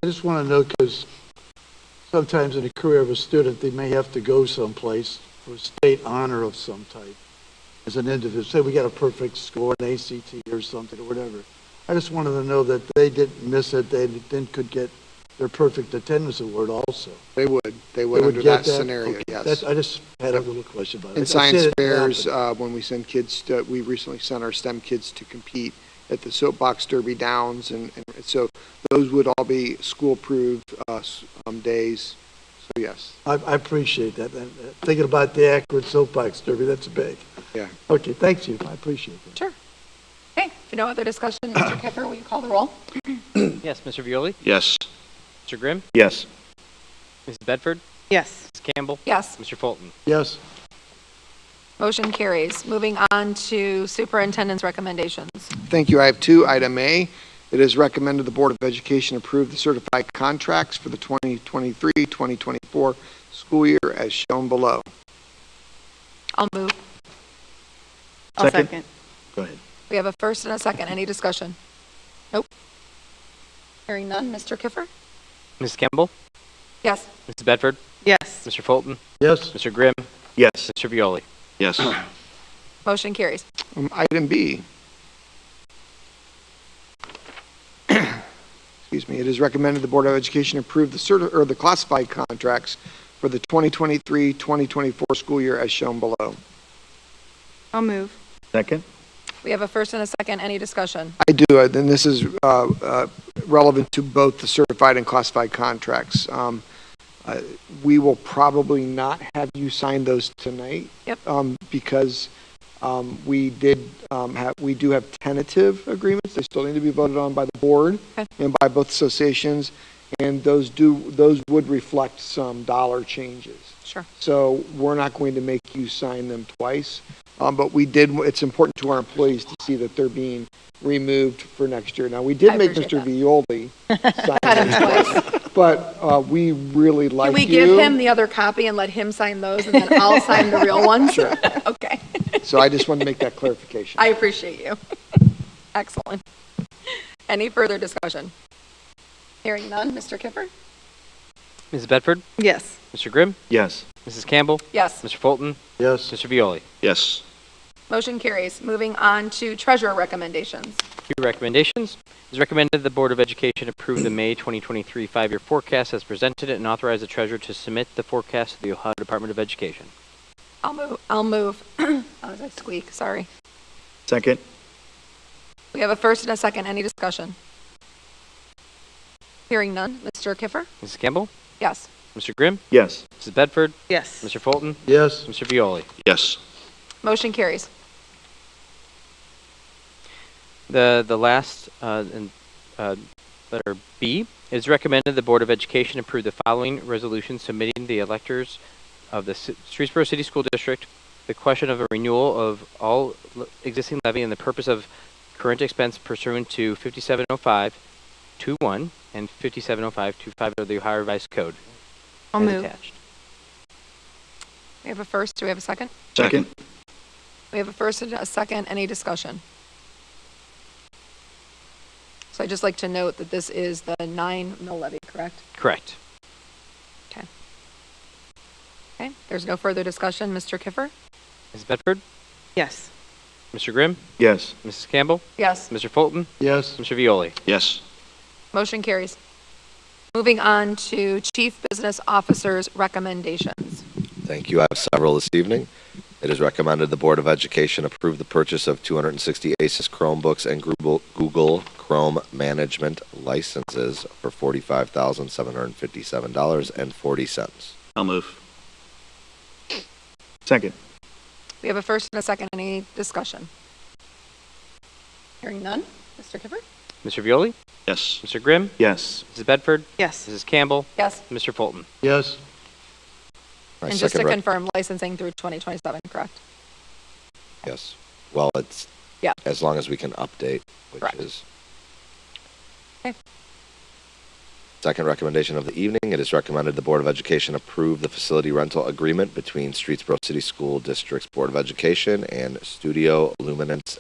I just want to know because sometimes in the career of a student, they may have to go someplace for a state honor of some type as an individual. Say we got a perfect score in ACT or something or whatever. I just wanted to know that they didn't miss it. They then could get their perfect attendance award also. They would under get that scenario, Okay. yes. I just had a little question about it. In I said science it fairs, happened. when we send kids, we recently sent our STEM kids to compete at the Soapbox Derby Downs, and so those would all be school-approved days. So yes. I appreciate that. And, thinking about the Akron Soapbox Derby, that's big. Yeah. Okay, thank you. I appreciate that. Sure. Okay, if no other discussion, Mr. Kiffer, will you call the roll? Yes, Mr. Violi? Yes. Mr. Grimm? Yes. Mrs. Bedford? Yes. Ms. Campbell? Yes. Mr. Fulton? Yes. Motion carries. Moving on to superintendent's recommendations. Thank you. I have two. Item A, it is recommended the Board of Education approve the certified contracts for the 2023-2024 school year as shown below. I'll move. I'll second. Go ahead. We have a first and a second. Any discussion? Nope. Hearing none. Mr. Kiffer? Mrs. Campbell? Yes. Mrs. Bedford? Yes. Mr. Fulton? Yes. Mr. Grimm? Yes. Mr. Violi? Yes. Motion carries. Item B. Excuse me. It is recommended the Board of Education approve the classified contracts for the 2023-2024 school year as shown below. I'll move. Second? We have a first and a second. Any discussion? I do, and this is relevant to both the certified and classified contracts. We will probably not have you sign those tonight. Yep. Because we do have tentative agreements. They still need to be voted on by the board and by both associations, and those would reflect some dollar changes. Sure. So we're not going to make you sign them twice. But it's important to our employees to see that they're being removed for next year. Now, we did make Mr. Violi sign them twice, but we really like you. Can we give him the other copy and let him sign those, and then I'll sign the real ones? Sure. Okay. So I just wanted to make that clarification. I appreciate you. Excellent. Any further discussion? Hearing none. Mr. Kiffer? Mrs. Bedford? Yes. Mr. Grimm? Yes. Mrs. Campbell? Yes. Mr. Fulton? Yes. Mr. Violi? Yes. Motion carries. Moving on to treasurer recommendations. Few recommendations. It is recommended the Board of Education approve the May 2023 five-year forecast as presented and authorize the treasurer to submit the forecast to the Ohio Department of Education. I'll move. Oh, did I squeak? Sorry. Second? We have a first and a second. Any discussion? Hearing none. Mr. Kiffer? Mrs. Campbell? Yes. Mr. Grimm? Yes. Mrs. Bedford? Yes. Mr. Fulton? Yes. Mr. Violi? Yes. Motion carries. The last letter B, it is recommended the Board of Education approve the following resolution submitting the electors of the Streetsboro City School District the question of a renewal of all existing levy and the purpose of current expense pursuant to 5705-21 and 5705-25 of the Ohio Revised Code. I'll as move. attached. We have a first. Do we have a second? Second? We have a first and a second. Any discussion? So I'd just like to note that this is the 9 mill levy, correct? Correct. Okay. There's no further discussion. Mr. Kiffer? Mrs. Bedford? Yes. Mr. Grimm? Yes. Mrs. Campbell? Yes. Mr. Fulton? Yes. Mr. Violi? Yes. Motion carries. Moving on to Chief Business Officer's recommendations. Thank you. I have several this evening. It is recommended the Board of Education approve the purchase of 260 Asus Chromebooks and Google Chrome management licenses for $45,757.40. I'll move. Second. We have a first and a second. Any discussion? Hearing none. Mr. Kiffer? Mr. Violi? Yes. Mr. Grimm? Yes. Mrs. Bedford? Yes. Mrs. Campbell? Yes. Mr. Fulton? Yes. I And just to second confirm, licensing through 2027, correct? Yes. Well, it's, Yeah. as long as we can update, which Correct. is. Okay. Second recommendation of the evening, it is recommended the Board of Education approve the facility rental agreement between Streetsboro City School District's Board of Education and Studio Luminance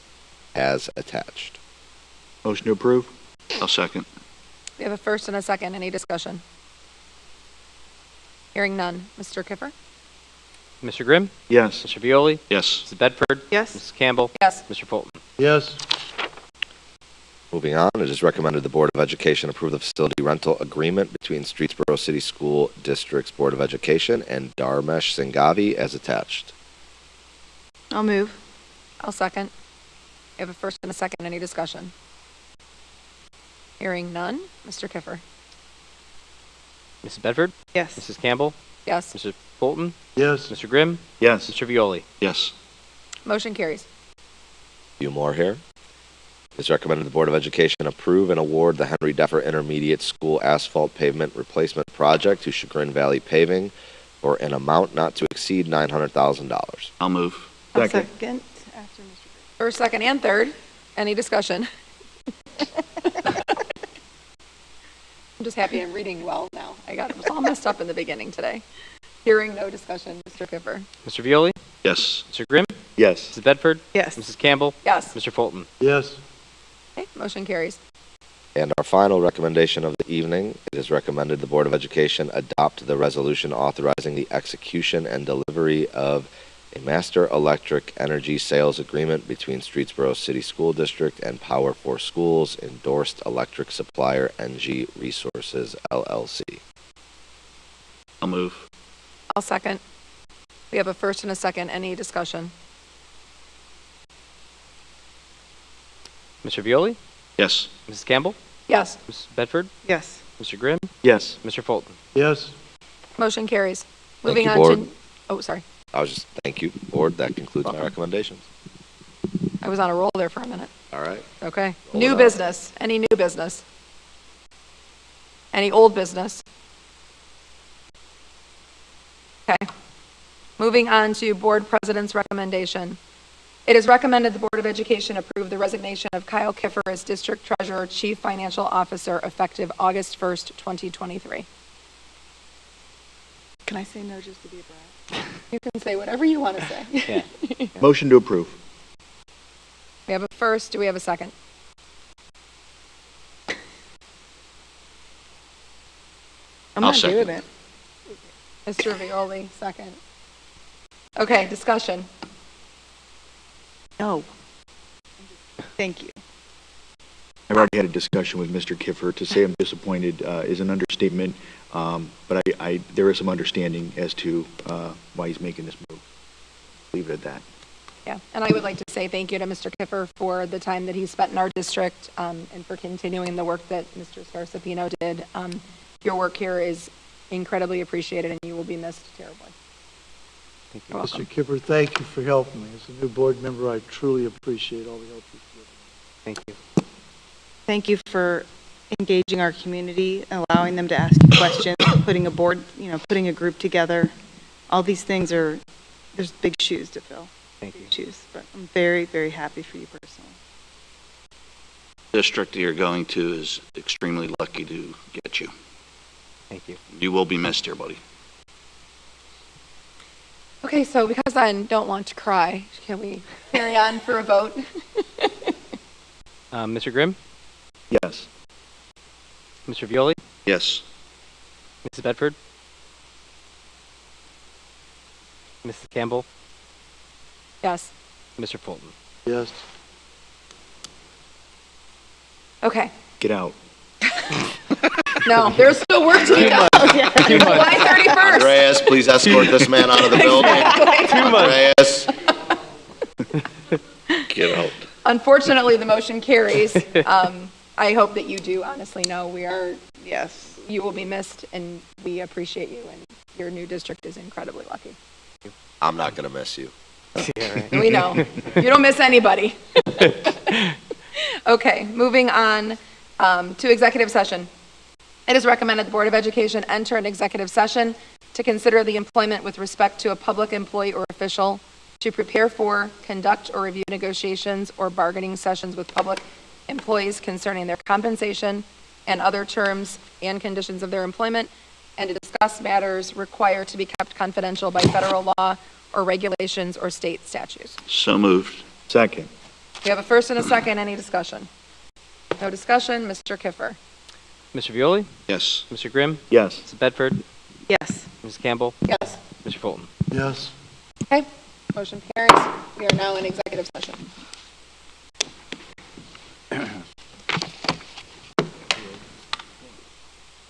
as attached. Motion to approve? I'll second. We have a first and a second. Any discussion? Hearing none. Mr. Kiffer? Mr. Grimm? Yes. Mr. Violi? Yes. Mrs. Bedford? Yes. Mrs. Campbell? Yes. Mr. Fulton? Yes. Moving on, it is recommended the Board of Education approve the facility rental agreement between Streetsboro City School District's Board of Education and Dharmesh Singhavi as attached. I'll move. I'll second. We have a first and a second. Any discussion? Hearing none. Mr. Kiffer? Mrs. Bedford? Yes. Mrs. Campbell? Yes. Mr. Fulton? Yes. Mr. Grimm? Yes. Mr. Violi? Yes. Motion carries. A few more here. It is recommended the Board of Education approve and award the Henry Deffer Intermediate School asphalt pavement replacement project to Chagrin Valley Paving for an amount not to exceed $900,000. I'll move. I'll Second. second after Mr. First, second, and third. Any discussion? I'm just happy I'm reading well now. I was all messed up in the beginning today. Hearing no discussion. Mr. Kiffer? Mr. Violi? Yes. Mr. Grimm? Yes. Mrs. Bedford? Yes. Mrs. Campbell? Yes. Mr. Fulton? Yes. Okay, motion carries. And our final recommendation of the evening, it is recommended the Board of Education adopt the resolution authorizing the execution and delivery of a master electric energy sales agreement between Streetsboro City School District and Power for Schools endorsed electric supplier NG Resources LLC. I'll move. I'll second. We have a first and a second. Any discussion? Mr. Violi? Yes. Mrs. Campbell? Yes. Mrs. Bedford? Yes. Mr. Grimm? Yes. Mr. Fulton? Yes. Motion carries. Thank Moving you, on Board. to, oh, sorry. I was just, thank you, Board. That concludes my recommendations. I was on a roll there for a minute. All right. Okay. Roll New it out. business. Any new business? Any old business? Okay. Moving on to Board President's recommendation. It is recommended the Board of Education approve the resignation of Kyle Kiffer as District Treasurer, Chief Financial Officer, effective August 1st, 2023. Can I say no just to be a brat? You can say whatever you want to say. Yeah. Motion to approve? We have a first. Do we have a second? I'm I'll not doing second. it. Mr. Violi, second. Okay, discussion. No. Thank you. I've already had a discussion with Mr. Kiffer. To say I'm disappointed is an understatement, but there is some understanding as to why he's making this move. Leave it at that. Yeah, and I would like to say thank you to Mr. Kiffer for the time that he spent in our district and for continuing the work that Mr. Scarsapino did. Your work here is incredibly appreciated and you will be missed terribly. Thank you. You're welcome. Mr. Kipper, thank you for helping me. As a new board member, I truly appreciate all the help you've given me. Thank you. Thank you for engaging our community, allowing them to ask you questions, putting a board, putting a group together. All these things there's big shoes to fill. Thank you. Big shoes, but I'm very, very happy for you personally. District that you're going to is extremely lucky to get you. Thank you. You will be missed here, buddy. Okay, so because I don't want to cry, can we carry on for a vote? Mr. Grimm? Yes. Mr. Violi? Yes. Mrs. Bedford? Mrs. Campbell? Yes. Mr. Fulton? Yes. Okay. Get out. No, there's still work to be done. July 31st. Andreas, please escort this man out of the building. Andreas. Get out. Unfortunately, the motion carries. I hope that you do honestly know Yes. you will be missed and we appreciate you and your new district is incredibly lucky. I'm not going to miss you. We know. You don't miss anybody. Okay, moving on to executive session. It is recommended the Board of Education enter an executive session to consider the employment with respect to a public employee or official, to prepare for, conduct, or review negotiations or bargaining sessions with public employees concerning their compensation and other terms and conditions of their employment, and to discuss matters required to be kept confidential by federal law or regulations or state statutes. So moved. Second. We have a first and a second. Any discussion? No discussion. Mr. Kiffer. Mr. Violi? Yes. Mr. Grimm? Yes. Mrs. Bedford? Yes. Mrs. Campbell? Yes. Mr. Fulton? Yes. Okay, motion carries. We are now in executive session.